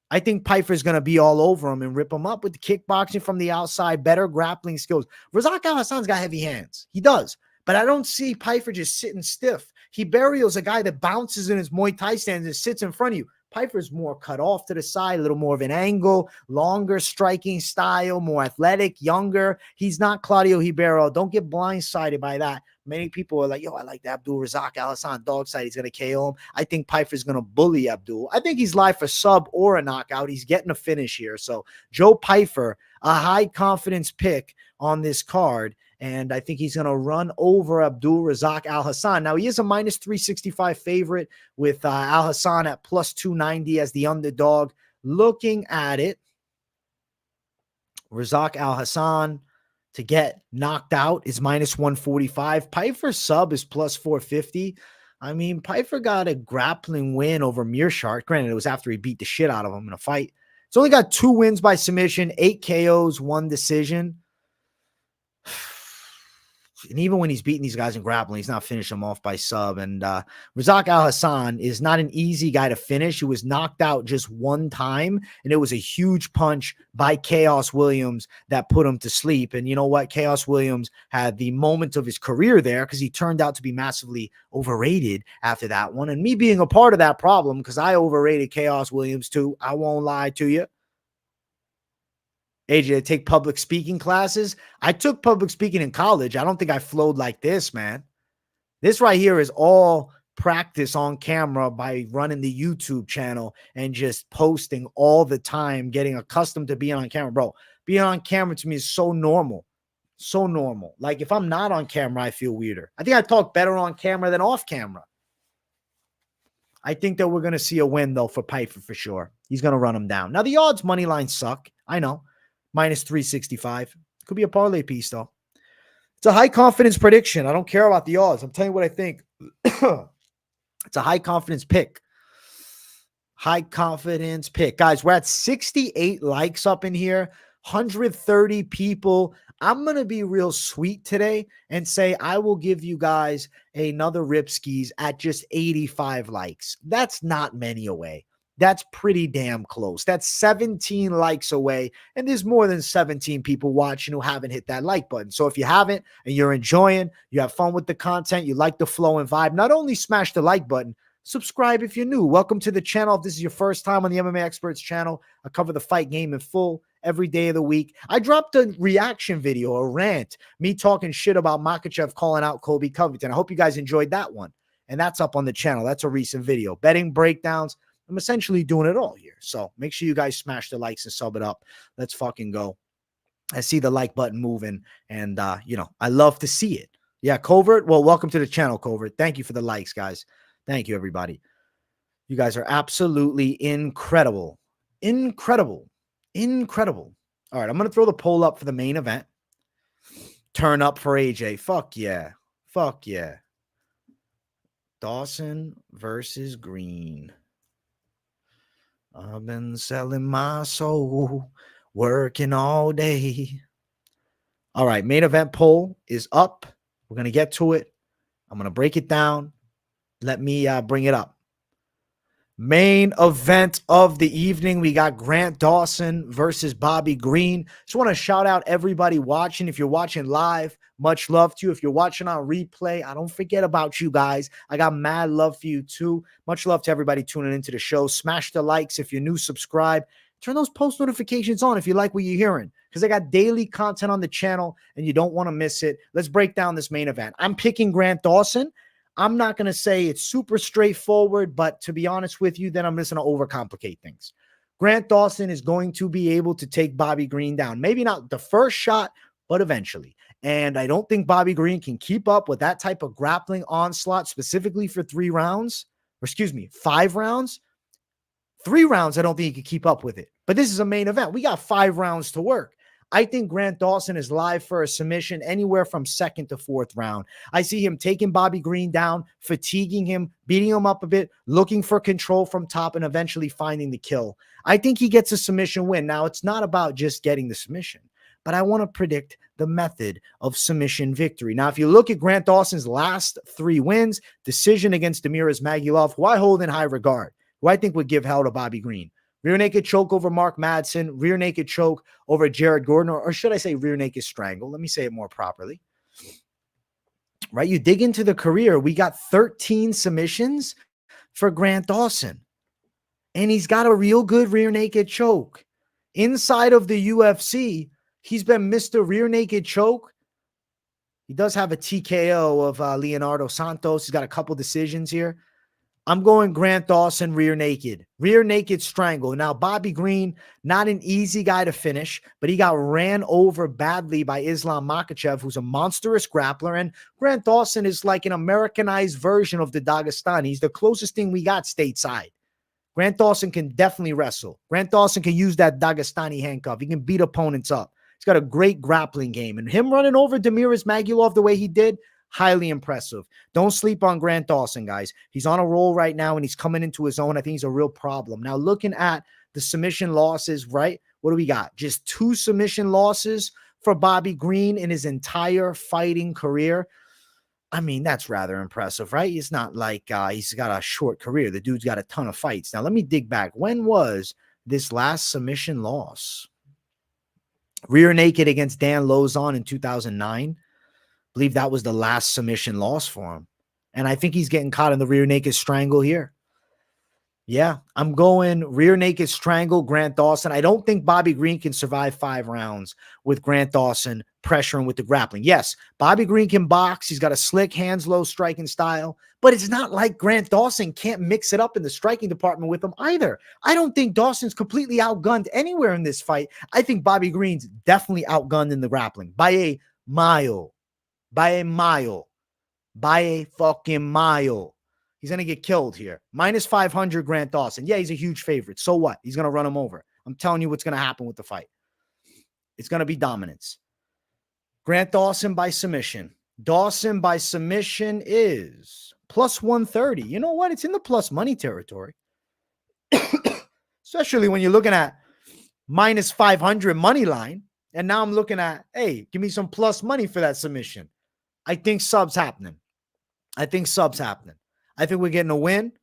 I think Pyfer's going to be all over him and rip him up with the kickboxing from the outside, better grappling skills. Razak Alhassan's got heavy hands. He does. But I don't see Pyfer just sitting stiff. He burials a guy that bounces in his Muay Thai stance and sits in front of you. Pyfer's more cut off to the side, a little more of an angle, longer striking style, more athletic, younger. He's not Claudio Ribeiro. Don't get blindsided by that. Many people are like, yo, I like the Abdul Razak Alhassan dog side. He's going to KO him. I think Pyfer's going to bully Abdul. I think he's live for sub or a knockout. He's getting a finish here. So Joe Pyfer, a high confidence pick on this card. And I think he's going to run over Abdul Razak Alhassan. Now, he is a minus 365 favorite with Alhassan at plus 290 as the underdog. Looking at it, Razak Alhassan to get knocked out is minus 145. Pyfer sub is plus 450. I mean, Pyfer got a grappling win over Mearshart. Granted, it was after he beat the shit out of him in a fight. It's only got 2 wins by submission, 8 KOs, 1 decision. And even when he's beating these guys in grappling, he's not finishing them off by sub. And Razak Alhassan is not an easy guy to finish. He was knocked out just 1 time, and it was a huge punch by Chaos Williams that put him to sleep. And you know what? Chaos Williams had the moment of his career there because he turned out to be massively overrated after that one. And me being a part of that problem, because I overrated Chaos Williams too, I won't lie to you. AJ, to take public speaking classes. I took public speaking in college. I don't think I flowed like this, man. This right here is all practice on camera by running the YouTube channel and just posting all the time, getting accustomed to being on camera. Bro, being on camera to me is so normal. So normal. Like if I'm not on camera, I feel weirder. I think I talk better on camera than off camera. I think that we're going to see a win, though, for Pyfer for sure. He's going to run him down. Now, the odds money lines suck. I know. Minus 365. Could be a parlay piece, though. It's a high confidence prediction. I don't care about the odds. I'm telling you what I think. It's a high confidence pick. High confidence pick. Guys, we're at 68 likes up in here. 130 people. I'm going to be real sweet today and say I will give you guys another Ripskis at just 85 likes. That's not many away. That's pretty damn close. That's 17 likes away, and there's more than 17 people watching who haven't hit that like button. So if you haven't and you're enjoying, you have fun with the content, you like the flow and vibe, not only smash the like button, subscribe if you're new. Welcome to the channel. If this is your first time on the MMA Experts channel, I cover the fight game in full every day of the week. I dropped a reaction video, a rant, me talking shit about Makhachev calling out Colby Covington. I hope you guys enjoyed that one, and that's up on the channel. That's a recent video. Betting breakdowns. I'm essentially doing it all here. So make sure you guys smash the likes and sub it up. Let's fucking go. I see the like button moving, and, you know, I love to see it. Yeah, Covert. Well, welcome to the channel, Covert. Thank you for the likes, guys. Thank you, everybody. You guys are absolutely incredible. Incredible. Incredible. All right, I'm going to throw the poll up for the main event. Turn up for AJ. Fuck yeah. Fuck yeah. Dawson versus Green. I've been selling my soul, working all day. All right, main event poll is up. We're going to get to it. I'm going to break it down. Let me bring it up. Main event of the evening, we got Grant Dawson versus Bobby Green. Just want to shout out everybody watching. If you're watching live, much love to you. If you're watching on replay, I don't forget about you guys. I got mad love for you too. Much love to everybody tuning into the show. Smash the likes. If you're new, subscribe. Turn those post notifications on if you like what you're hearing, because I got daily content on the channel and you don't want to miss it. Let's break down this main event. I'm picking Grant Dawson. I'm not going to say it's super straightforward, but to be honest with you, then I'm just going to overcomplicate things. Grant Dawson is going to be able to take Bobby Green down. Maybe not the first shot, but eventually. And I don't think Bobby Green can keep up with that type of grappling onslaught specifically for 3 rounds, or excuse me, 5 rounds. 3 rounds, I don't think he could keep up with it. But this is a main event. We got 5 rounds to work. I think Grant Dawson is live for a submission anywhere from 2nd to 4th round. I see him taking Bobby Green down, fatiguing him, beating him up a bit, looking for control from top, and eventually finding the kill. I think he gets a submission win. Now, it's not about just getting the submission, but I want to predict the method of submission victory. Now, if you look at Grant Dawson's last 3 wins, decision against Demiris Magulov, who I hold in high regard, who I think would give hell to Bobby Green. Rear naked choke over Mark Madsen, rear naked choke over Jared Gordon, or should I say rear naked strangle? Let me say it more properly. Right? You dig into the career, we got 13 submissions for Grant Dawson. And he's got a real good rear naked choke. Inside of the UFC, he's been Mr. Rear Naked Choke. He does have a TKO of Leonardo Santos. He's got a couple decisions here. I'm going Grant Dawson rear naked strangle. Now, Bobby Green, not an easy guy to finish, but he got ran over badly by Islam Makhachev, who's a monstrous grappler. And Grant Dawson is like an Americanized version of the Dagestani. He's the closest thing we got stateside. Grant Dawson can definitely wrestle. Grant Dawson can use that Dagestani handcuff. He can beat opponents up. He's got a great grappling game. And him running over Demiris Magulov the way he did, highly impressive. Don't sleep on Grant Dawson, guys. He's on a roll right now, and he's coming into his own. I think he's a real problem. Now, looking at the submission losses, right? What do we got? Just 2 submission losses for Bobby Green in his entire fighting career. I mean, that's rather impressive, right? It's not like he's got a short career. The dude's got a ton of fights. Now, let me dig back. When was this last submission loss? Rear naked against Dan Lozon in 2009. I believe that was the last submission loss for him. And I think he's getting caught in the rear naked strangle here. Yeah, I'm going rear naked strangle, Grant Dawson. I don't think Bobby Green can survive 5 rounds with Grant Dawson pressuring with the grappling. Yes, Bobby Green can box. He's got a slick, hands low striking style, but it's not like Grant Dawson can't mix it up in the striking department with him either. I don't think Dawson's completely outgunned anywhere in this fight. I think Bobby Green's definitely outgunned in the grappling by a mile, by a fucking mile. He's going to get killed here. Minus 500 Grant Dawson. Yeah, he's a huge favorite. So what? He's going to run him over. I'm telling you what's going to happen with the fight. It's going to be dominance. Grant Dawson by submission. Dawson by submission is plus 130. You know what? It's in the plus money territory. Especially when you're looking at minus 500 money line. And now I'm looking at, hey, give me some plus money for that submission. I think sub's happening. I think we're getting a win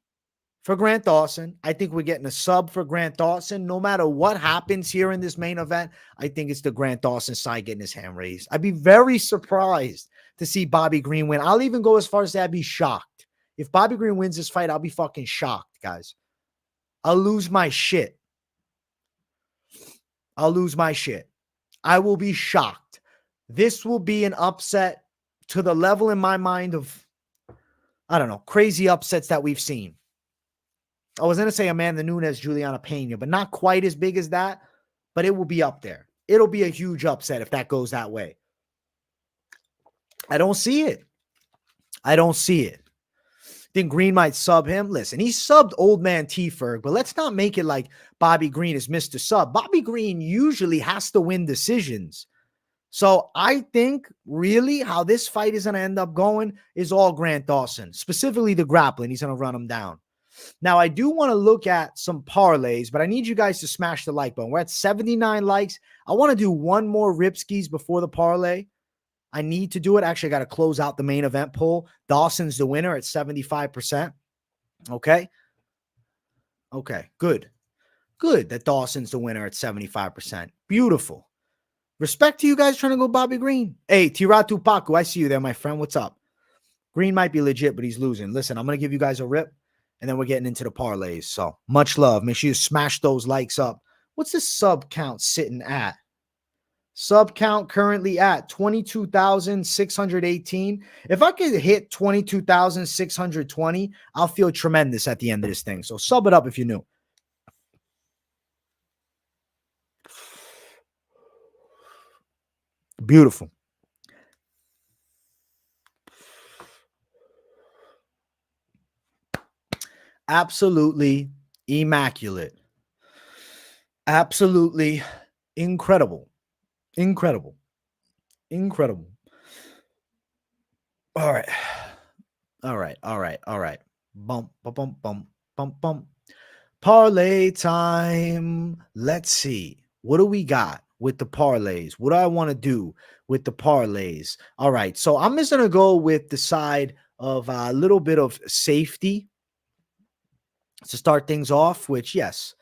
for Grant Dawson. I think we're getting a sub for Grant Dawson. No matter what happens here in this main event, I think it's the Grant Dawson side getting his hand raised. I'd be very surprised to see Bobby Green win. I'll even go as far as to say I'd be shocked. If Bobby Green wins this fight, I'll be fucking shocked, guys. I'll lose my shit. I will be shocked. This will be an upset to the level in my mind of, I don't know, crazy upsets that we've seen. I was going to say Amanda Nunes, Juliana Pena, but not quite as big as that, but it will be up there. It'll be a huge upset if that goes that way. I don't see it. Think Green might sub him. Listen, he subbed old man T-Ferg, but let's not make it like Bobby Green is Mr. Sub. Bobby Green usually has to win decisions. So I think really how this fight is going to end up going is all Grant Dawson, specifically the grappling. He's going to run him down. Now, I do want to look at some parlays, but I need you guys to smash the like button. We're at 79 likes. I want to do one more Ripskis before the parlay. I need to do it. Actually, I got to close out the main event poll. Dawson's the winner at 75%. Okay, good. Good that Dawson's the winner at 75%. Beautiful. Respect to you guys trying to go Bobby Green. Hey, Tiratu Paku, I see you there, my friend. What's up? Green might be legit, but he's losing. Listen, I'm going to give you guys a rip, and then we're getting into the parlays. So much love. Make sure you smash those likes up. What's the sub count sitting at? Sub count currently at 22,618. If I could hit 22,620, I'll feel tremendous at the end of this thing. So sub it up if you're new. Beautiful. Absolutely immaculate. Absolutely incredible. Incredible. Incredible. All right. All right. All right. All right. Bump, bump, bump, bump, bump, bump. Parlay time. Let's see. What do we got with the parlays? What do I want to do with the parlays? All right. So I'm just going to go with the side of a little bit of safety to start things off, which, yes,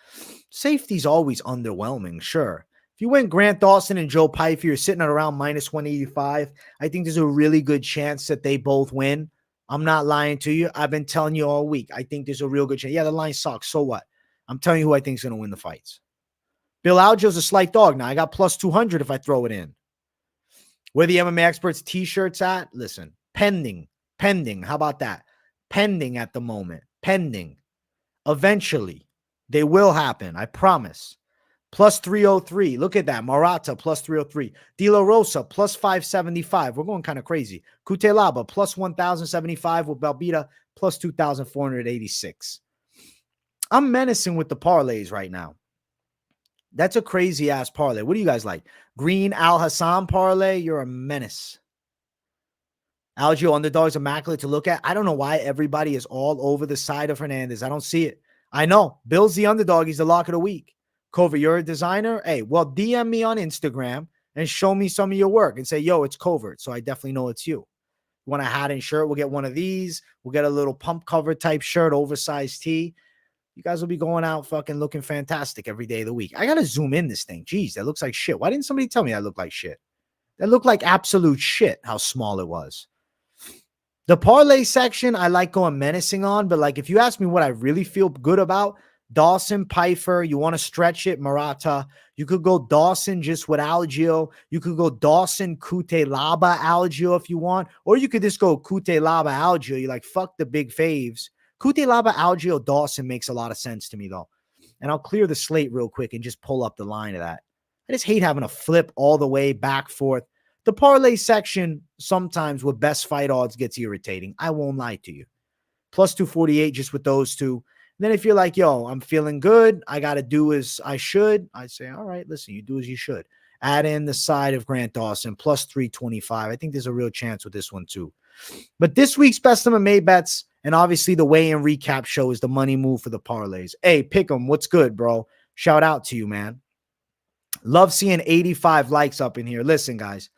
safety's always underwhelming. Sure. If you went Grant Dawson and Joe Pyfer, you're sitting at around minus 185. I think there's a really good chance that they both win. I'm not lying to you. I've been telling you all week. I think there's a real good chance. Yeah, the line sucks. So what? I'm telling you who I think is going to win the fights. Bill Algeo's a slight dog. Now I got plus 200 if I throw it in. Where the MMA Experts t-shirts at? Listen, pending. How about that? Pending at the moment. Pending. Eventually, they will happen. I promise. Plus 303. Look at that. Murata, plus 303. De La Rosa, plus 575. We're going kind of crazy. Cutelaba, plus 1,075 with Belbiţă, plus 2,486. I'm menacing with the parlays right now. That's a crazy-ass parlay. What do you guys like? Green Alhassan parlay? You're a menace. Algeo underdogs immaculate to look at. I don't know why everybody is all over the side of Hernandez. I don't see it. I know. Bill's the underdog. He's the lock of the week. Cover, you're a designer? Hey, well, DM me on Instagram and show me some of your work and say, yo, it's Covert. So I definitely know it's you. Want a hat and shirt? We'll get one of these. We'll get a little pump cover type shirt, oversized tee. You guys will be going out fucking looking fantastic every day of the week. I got to zoom in this thing. Jeez, that looks like shit. Why didn't somebody tell me I look like shit? That looked like absolute shit, how small it was. The parlay section, I like going menacing on, but like if you ask me what I really feel good about, Dawson, Pyfer, you want to stretch it, Murata. You could go Dawson just with Algeo. You could go Dawson, Cutelaba, Algeo if you want. Or you could just go Cutelaba, Algeo. You're like, fuck the big faves. Cutelaba, Algeo, Dawson makes a lot of sense to me, though. And I'll clear the slate real quick and just pull up the line of that. I just hate having to flip all the way back, forth. The parlay section sometimes with best fight odds gets irritating. I won't lie to you. Plus 248 just with those two. And then if you're like, yo, I'm feeling good, I got to do as I should, I'd say, all right, listen, you do as you should. Add in the side of Grant Dawson, plus 325. I think there's a real chance with this one too. But this week's Best MMA bets, and obviously the weigh-in recap show is the money move for the parlays. Hey, pick 'em. What's good, bro? Shout out to you, man. Love seeing 85 likes up in here. Listen, guys,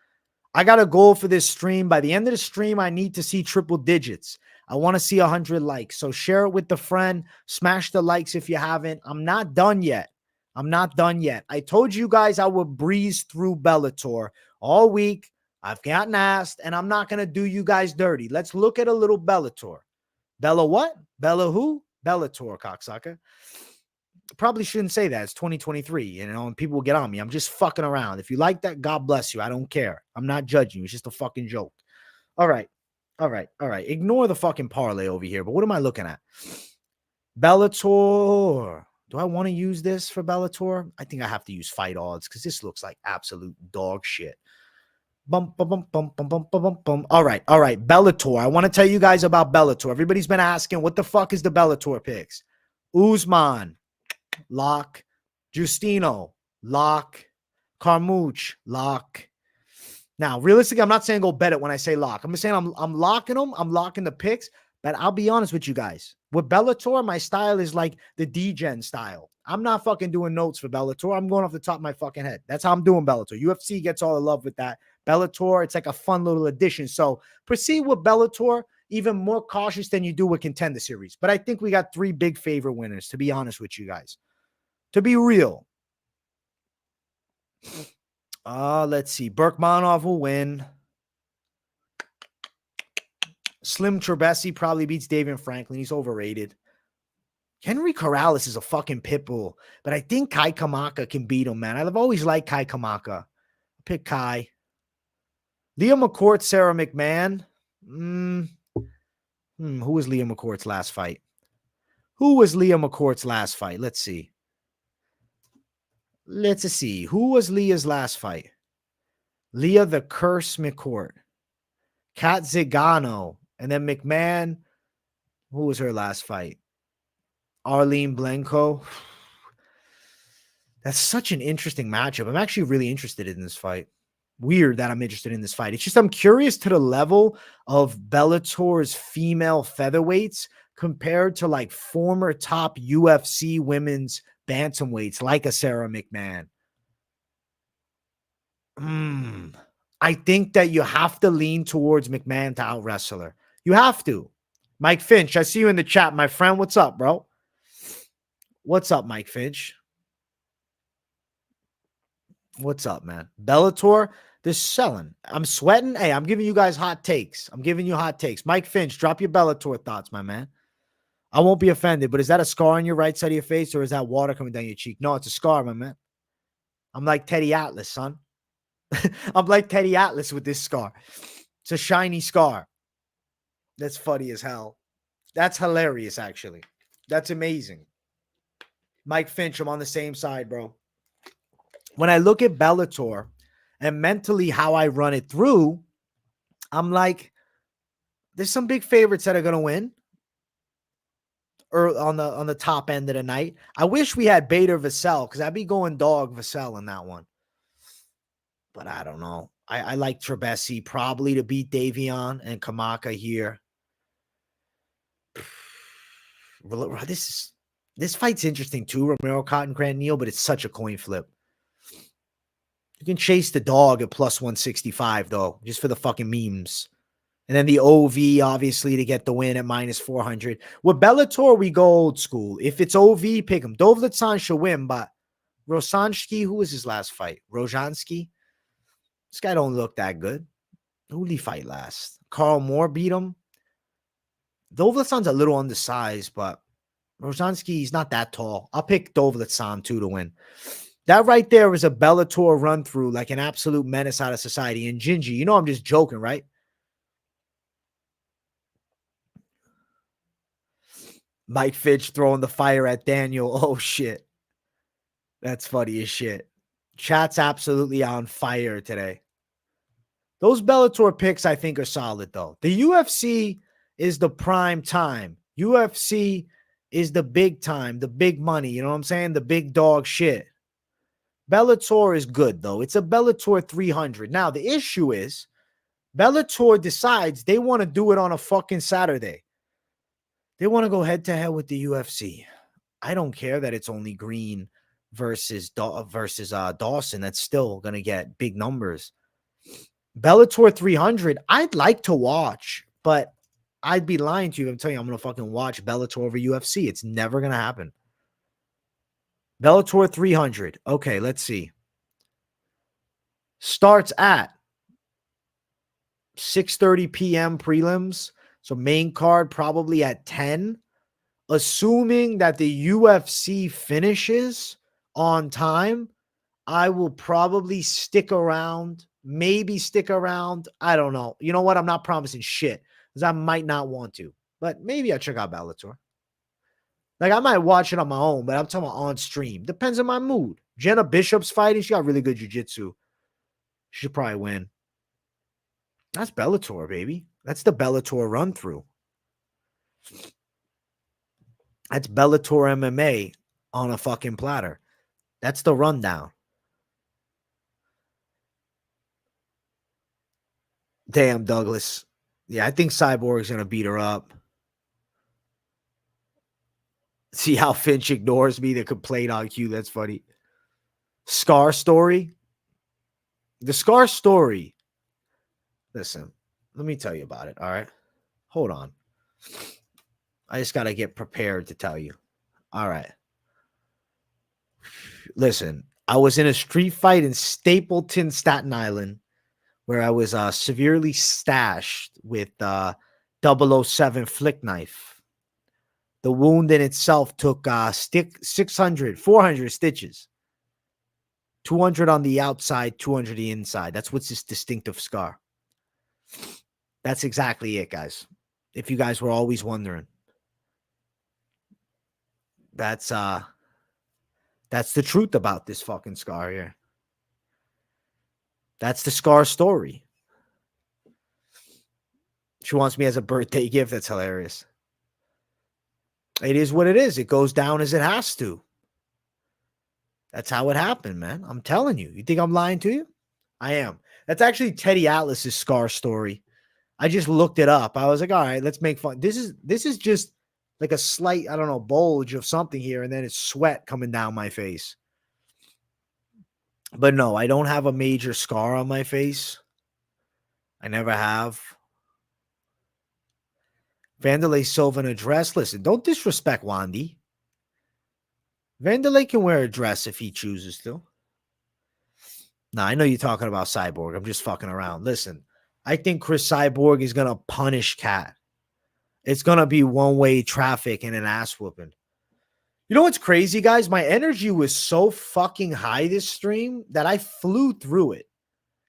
I got a goal for this stream. By the end of the stream, I need to see triple digits. I want to see 100 likes. So share it with the friend. Smash the likes if you haven't. I'm not done yet. I told you guys I would breeze through Bellator all week. I've gotten asked, and I'm not going to do you guys dirty. Let's look at a little Bellator. Bella what? Bella who? Bellator, cocksucker. Probably shouldn't say that. It's 2023, and people will get on me. I'm just fucking around. If you like that, God bless you. I don't care. I'm not judging you. It's just a fucking joke. All right. Ignore the fucking parlay over here. But what am I looking at? Bellator. Do I want to use this for Bellator? I think I have to use fight odds because this looks like absolute dog shit. All right. Bellator. I want to tell you guys about Bellator. Everybody's been asking, what the fuck is the Bellator picks? Usman, lock. Justino, lock. Carmouche, lock. Now, realistically, I'm not saying go bet it when I say lock. I'm just saying I'm locking them. I'm locking the picks. But I'll be honest with you guys. With Bellator, my style is like the D-Gen style. I'm not fucking doing notes for Bellator. I'm going off the top of my fucking head. That's how I'm doing Bellator. UFC gets all the love with that. Bellator, it's like a fun little addition. So proceed with Bellator, even more cautious than you do with Contender Series. But I think we got 3 big favorite winners, to be honest with you guys. To be real. Let's see. Burkmanov will win. Slim Trebesi probably beats David Franklin. He's overrated. Henry Corrales is a fucking pitbull, but I think Kai Kamaka can beat him, man. I've always liked Kai Kamaka. Pick Kai. Leah McCourt, Sarah McMahon. Who was Leah McCourt's last fight? Let's see. Who was Leah's last fight? Leah the Curse McCourt. Kat Zagano. And then McMahon. Who was her last fight? Arlene Blanco. That's such an interesting matchup. I'm actually really interested in this fight. Weird that I'm interested in this fight. It's just I'm curious to the level of Bellator's female featherweights compared to like former top UFC women's bantamweights like a Sarah McMahon. I think that you have to lean towards McMahon to out wrestle her. You have to. Mike Finch, I see you in the chat, my friend. What's up, bro? What's up, Mike Finch? What's up, man? Bellator, they're selling. I'm sweating. Hey, I'm giving you guys hot takes. I'm giving you hot takes. Mike Finch, drop your Bellator thoughts, my man. I won't be offended, but is that a scar on your right side of your face or is that water coming down your cheek? No, it's a scar, my man. I'm like Teddy Atlas, son. I'm like Teddy Atlas with this scar. It's a shiny scar. That's funny as hell. That's hilarious, actually. That's amazing. Mike Finch, I'm on the same side, bro. When I look at Bellator and mentally how I run it through, I'm like, there's some big favorites that are going to win or on the top end of the night. I wish we had Bader Vassell because I'd be going dog Vassell in that one. But I don't know. I like Trebesi probably to beat Davion and Kamaka here. This fight's interesting too, Romero, Cotton, Grant, Neal, but it's such a coin flip. You can chase the dog at plus 165, though, just for the fucking memes. And then the OV, obviously, to get the win at minus 400. With Bellator, we go old school. If it's OV, pick him. Dovletsan should win, but Rosansky, who was his last fight? Rojansky? This guy don't look that good. Who did he fight last? Carl Moore beat him. Dovletsan's a little undersized, but Rojansky, he's not that tall. I'll pick Dovletsan, too, to win. That right there is a Bellator run through, like an absolute menace out of society. And Gingy, you know I'm just joking, right? Mike Fitch throwing the fire at Daniel. Oh, shit. That's funny as shit. Chat's absolutely on fire today. Those Bellator picks, I think, are solid, though. The UFC is the prime time. UFC is the big time, the big money. You know what I'm saying? The big dog shit. Bellator is good, though. It's a Bellator 300. Now, the issue is Bellator decides they want to do it on a fucking Saturday. They want to go head-to-head with the UFC. I don't care that it's only Green versus Dawson. That's still going to get big numbers. Bellator 300, I'd like to watch, but I'd be lying to you if I'm telling you I'm going to fucking watch Bellator over UFC. It's never going to happen. Bellator 300. Okay, let's see. Starts at 6:30 p.m. prelims. So main card probably at 10. Assuming that the UFC finishes on time, I will probably stick around. Maybe stick around. I don't know. You know what? I'm not promising shit because I might not want to. But maybe I'll check out Bellator. Like, I might watch it on my own, but I'm talking about on stream. Depends on my mood. Jenna Bishop's fighting. She got really good jiu-jitsu. She should probably win. That's Bellator, baby. That's the Bellator run-through. That's Bellator MMA on a fucking platter. That's the rundown. Damn, Douglas. Yeah, I think Cyborg's going to beat her up. See how Finch ignores me to complain on Q. That's funny. Scar story. The Scar story. Listen, let me tell you about it. All right. Hold on. I just got to get prepared to tell you. All right. Listen, I was in a street fight in Stapleton, Staten Island, where I was severely stashed with 007 flick knife. The wound in itself took 400 stitches. 200 on the outside, 200 on the inside. That's what's this distinctive scar. That's exactly it, guys. If you guys were always wondering. That's the truth about this fucking scar here. That's the Scar story. She wants me as a birthday gift. That's hilarious. It is what it is. It goes down as it has to. That's how it happened, man. I'm telling you. You think I'm lying to you? I am. That's actually Teddy Atlas's scar story. I just looked it up. I was like, all right, let's make fun. This is just like a slight, I don't know, bulge of something here, and then it's sweat coming down my face. But no, I don't have a major scar on my face. I never have. Vanderlei Silva in a dress. Listen, don't disrespect Wandy. Vanderlei can wear a dress if he chooses to. Now, I know you're talking about Cyborg. I'm just fucking around. Listen, I think Chris Cyborg is going to punish Cat. It's going to be one-way traffic and an ass whooping. You know what's crazy, guys? My energy was so fucking high this stream that I flew through it.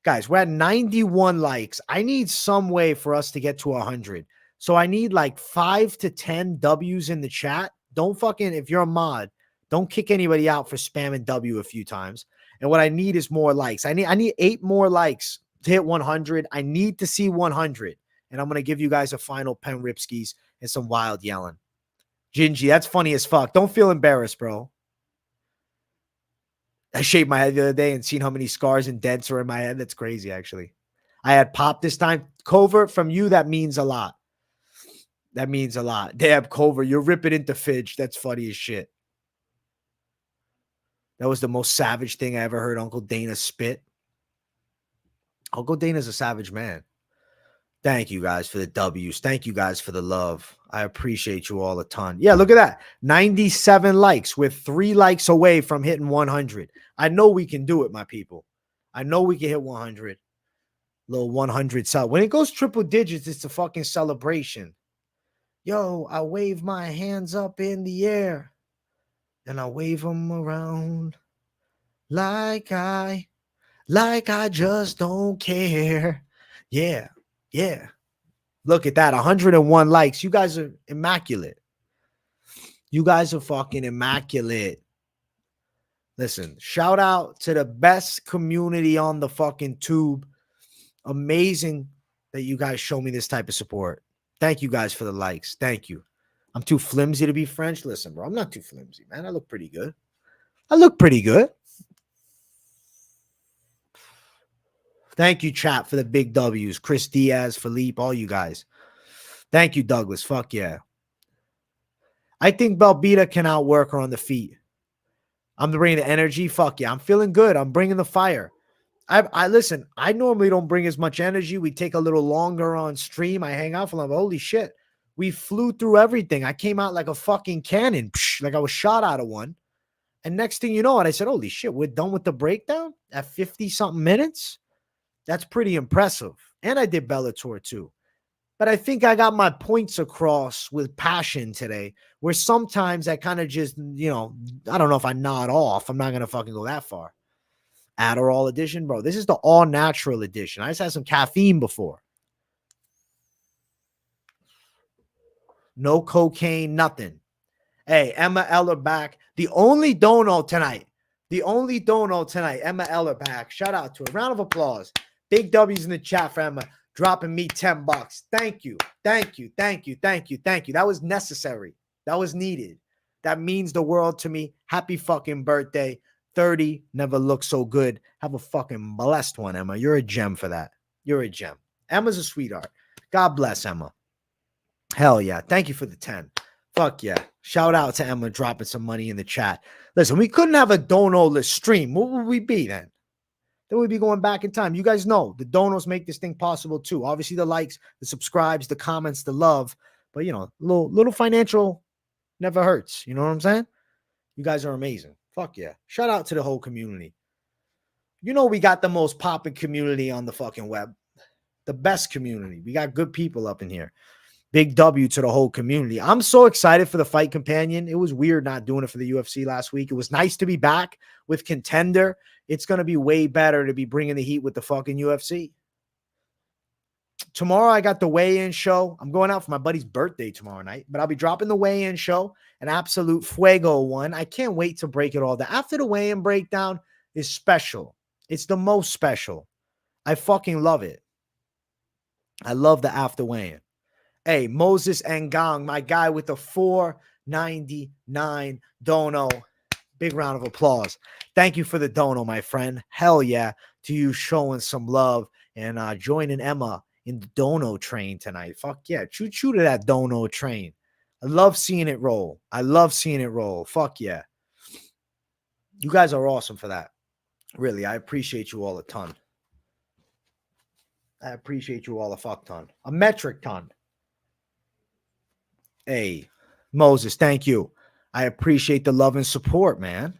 Guys, we're at 91 likes. I need some way for us to get to 100. So I need like 5 to 10 W's in the chat. Don't fucking, if you're a mod, don't kick anybody out for spamming W a few times. And what I need is more likes. I need 8 more likes to hit 100. I need to see 100. And I'm going to give you guys a final pen ripskis and some wild yelling. Gingy, that's funny as fuck. Don't feel embarrassed, bro. I shaved my head the other day and seen how many scars and dents are in my head. That's crazy, actually. I had pop this time. Covert, from you, that means a lot. That means a lot. Damn, Covert, you're ripping into Fidge. That's funny as shit. That was the most savage thing I ever heard Uncle Dana spit. Uncle Dana's a savage man. Thank you guys for the W's. Thank you guys for the love. I appreciate you all a ton. Yeah, look at that. 97 likes. We're 3 likes away from hitting 100. I know we can do it, my people. I know we can hit 100. Little 100 cell. When it goes triple digits, it's a fucking celebration. Yo, I wave my hands up in the air. And I wave them around like I just don't care. Yeah. Yeah. Look at that. 101 likes. You guys are immaculate. You guys are fucking immaculate. Listen, shout out to the best community on the fucking tube. Amazing that you guys show me this type of support. Thank you guys for the likes. Thank you. I'm too flimsy to be French. Listen, bro, I'm not too flimsy, man. I look pretty good. I look pretty good. Thank you, chat, for the big W's. Chris Diaz, Philipe, all you guys. Thank you, Douglas. Fuck yeah. I think Belbiţă can outwork her on the feet. I'm bringing the energy. Fuck yeah. I'm feeling good. I'm bringing the fire. I listen, I normally don't bring as much energy. We take a little longer on stream. I hang out for them. Holy shit. We flew through everything. I came out like a fucking cannon. Like I was shot out of one. And next thing you know, and I said, holy shit, we're done with the breakdown at 50-something minutes? That's pretty impressive. And I did Bellator too. But I think I got my points across with passion today, where sometimes I kind of just, you know, I don't know if I nod off. I'm not going to fucking go that far. Adderall edition, bro. This is the all-natural edition. I just had some caffeine before. No cocaine, nothing. Hey, Emma Eller back. The only dono tonight. The only dono tonight. Emma Eller back. Shout out to her. Round of applause. Big W's in the chat for Emma. Dropping me $10. Thank you. Thank you. Thank you. Thank you. Thank you. That was necessary. That was needed. That means the world to me. Happy fucking birthday. 30 never looked so good. Have a fucking blessed one, Emma. You're a gem for that. You're a gem. Emma's a sweetheart. God bless Emma. Hell yeah. Thank you for the 10. Fuck yeah. Shout out to Emma dropping some money in the chat. Listen, we couldn't have a dono-less stream. What would we be then? Then we'd be going back in time. You guys know the donos make this thing possible too. Obviously, the likes, the subscribes, the comments, the love. But, you know, little financial never hurts. You know what I'm saying? You guys are amazing. Fuck yeah. Shout out to the whole community. You know we got the most popping community on the fucking web. The best community. We got good people up in here. Big W to the whole community. I'm so excited for the Fight Companion. It was weird not doing it for the UFC last week. It was nice to be back with Contender. It's going to be way better to be bringing the heat with the fucking UFC. Tomorrow I got the weigh-in show. I'm going out for my buddy's birthday tomorrow night, but I'll be dropping the weigh-in show, an absolute fuego one. I can't wait to break it all down. After the weigh-in breakdown is special. It's the most special. I fucking love it. I love the after weigh-in. Hey, Moses Ngang, my guy with the 499 dono. Big round of applause. Thank you for the dono, my friend. Hell yeah to you showing some love and joining Emma in the dono train tonight. Fuck yeah. Choo-choo to that dono train. I love seeing it roll. I love seeing it roll. Fuck yeah. You guys are awesome for that. Really, I appreciate you all a ton. I appreciate you all a fuck ton. A metric ton. Hey, Moses, thank you. I appreciate the love and support, man.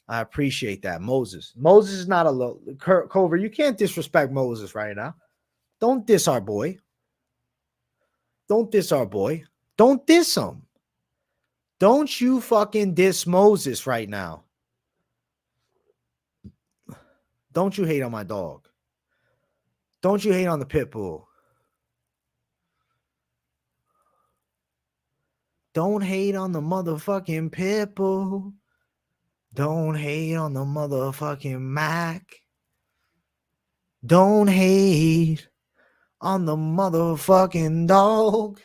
I appreciate that. Moses. Moses is not a low. Cover, you can't disrespect Moses right now. Don't diss our boy. Don't diss our boy. Don't diss him. Don't you fucking diss Moses right now. Don't you hate on my dog. Don't you hate on the pit bull. Don't hate on the motherfucking pit bull. Don't hate on the motherfucking Mac. Don't hate on the motherfucking dog.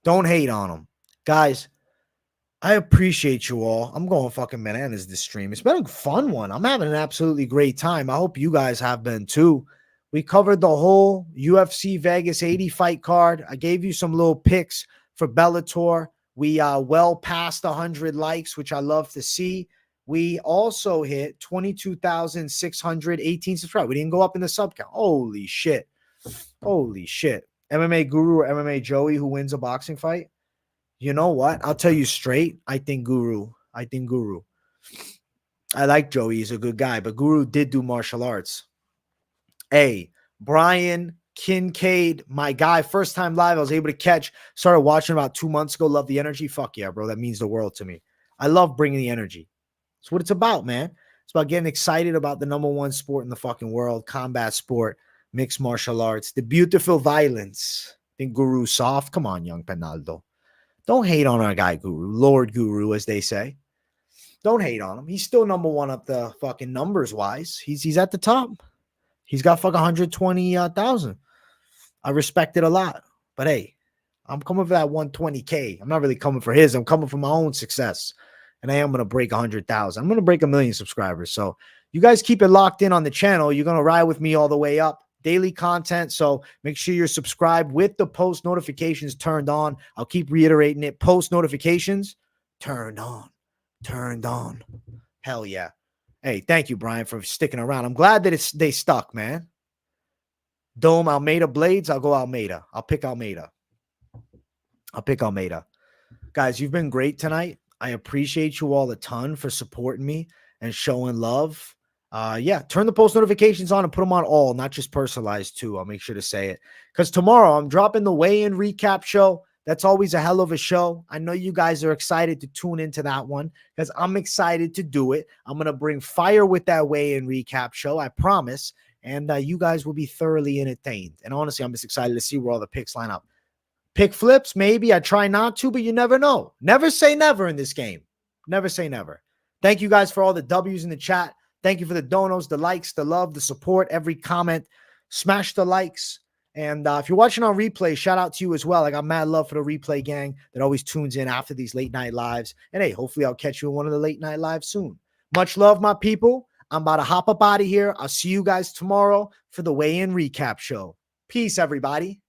Don't hate on him. Guys, I appreciate you all. I'm going fucking bananas this stream. It's been a fun one. I'm having an absolutely great time. I hope you guys have been too. We covered the whole UFC Vegas 80 fight card. I gave you some little picks for Bellator. We well past 100 likes, which I love to see. We also hit 22,618 subscribers. We didn't go up in the sub count. Holy shit. Holy shit. MMA Guru or MMA Joey who wins a boxing fight? You know what? I'll tell you straight. I think Guru. I like Joey. He's a good guy, but Guru did do martial arts. Hey, Brian Kincaid, my guy, first time live. I was able to catch. Started watching about 2 months ago. Love the energy. Fuck yeah, bro. That means the world to me. I love bringing the energy. That's what it's about, man. It's about getting excited about the #1 sport in the fucking world, combat sport, mixed martial arts, the beautiful violence. Think Guru soft? Come on, young Penaldo. Don't hate on our guy, Guru. Lord Guru, as they say. Don't hate on him. He's still #1 up the fucking numbers-wise. He's at the top. He's got fucking 120,000. I respect it a lot. But hey, I'm coming for that 120K. I'm not really coming for his. I'm coming for my own success. And I am going to break 100,000. I'm going to break 1 million subscribers. So you guys keep it locked in on the channel. You're going to ride with me all the way up. Daily content. So make sure you're subscribed with the post notifications turned on. I'll keep reiterating it. Post notifications turned on. Turned on. Hell yeah. Hey, thank you, Brian, for sticking around. I'm glad that they stuck, man. Dome Almeida blades. I'll go Almeida. I'll pick Almeida. Guys, you've been great tonight. I appreciate you all a ton for supporting me and showing love. Yeah, turn the post notifications on and put them on all, not just personalized too. I'll make sure to say it. Because tomorrow I'm dropping the weigh-in recap show. That's always a hell of a show. I know you guys are excited to tune into that one because I'm excited to do it. I'm going to bring fire with that weigh-in recap show, I promise. And you guys will be thoroughly entertained. And honestly, I'm just excited to see where all the picks line up. Pick flips, maybe. I try not to, but you never know. Never say never in this game. Never say never. Thank you guys for all the W's in the chat. Thank you for the donos, the likes, the love, the support, every comment. Smash the likes. And if you're watching on replay, shout out to you as well. I got mad love for the replay gang that always tunes in after these late night lives. And hey, hopefully I'll catch you in one of the late night lives soon. Much love, my people. I'm about to hop up out of here. I'll see you guys tomorrow for the weigh-in recap show. Peace, everybody.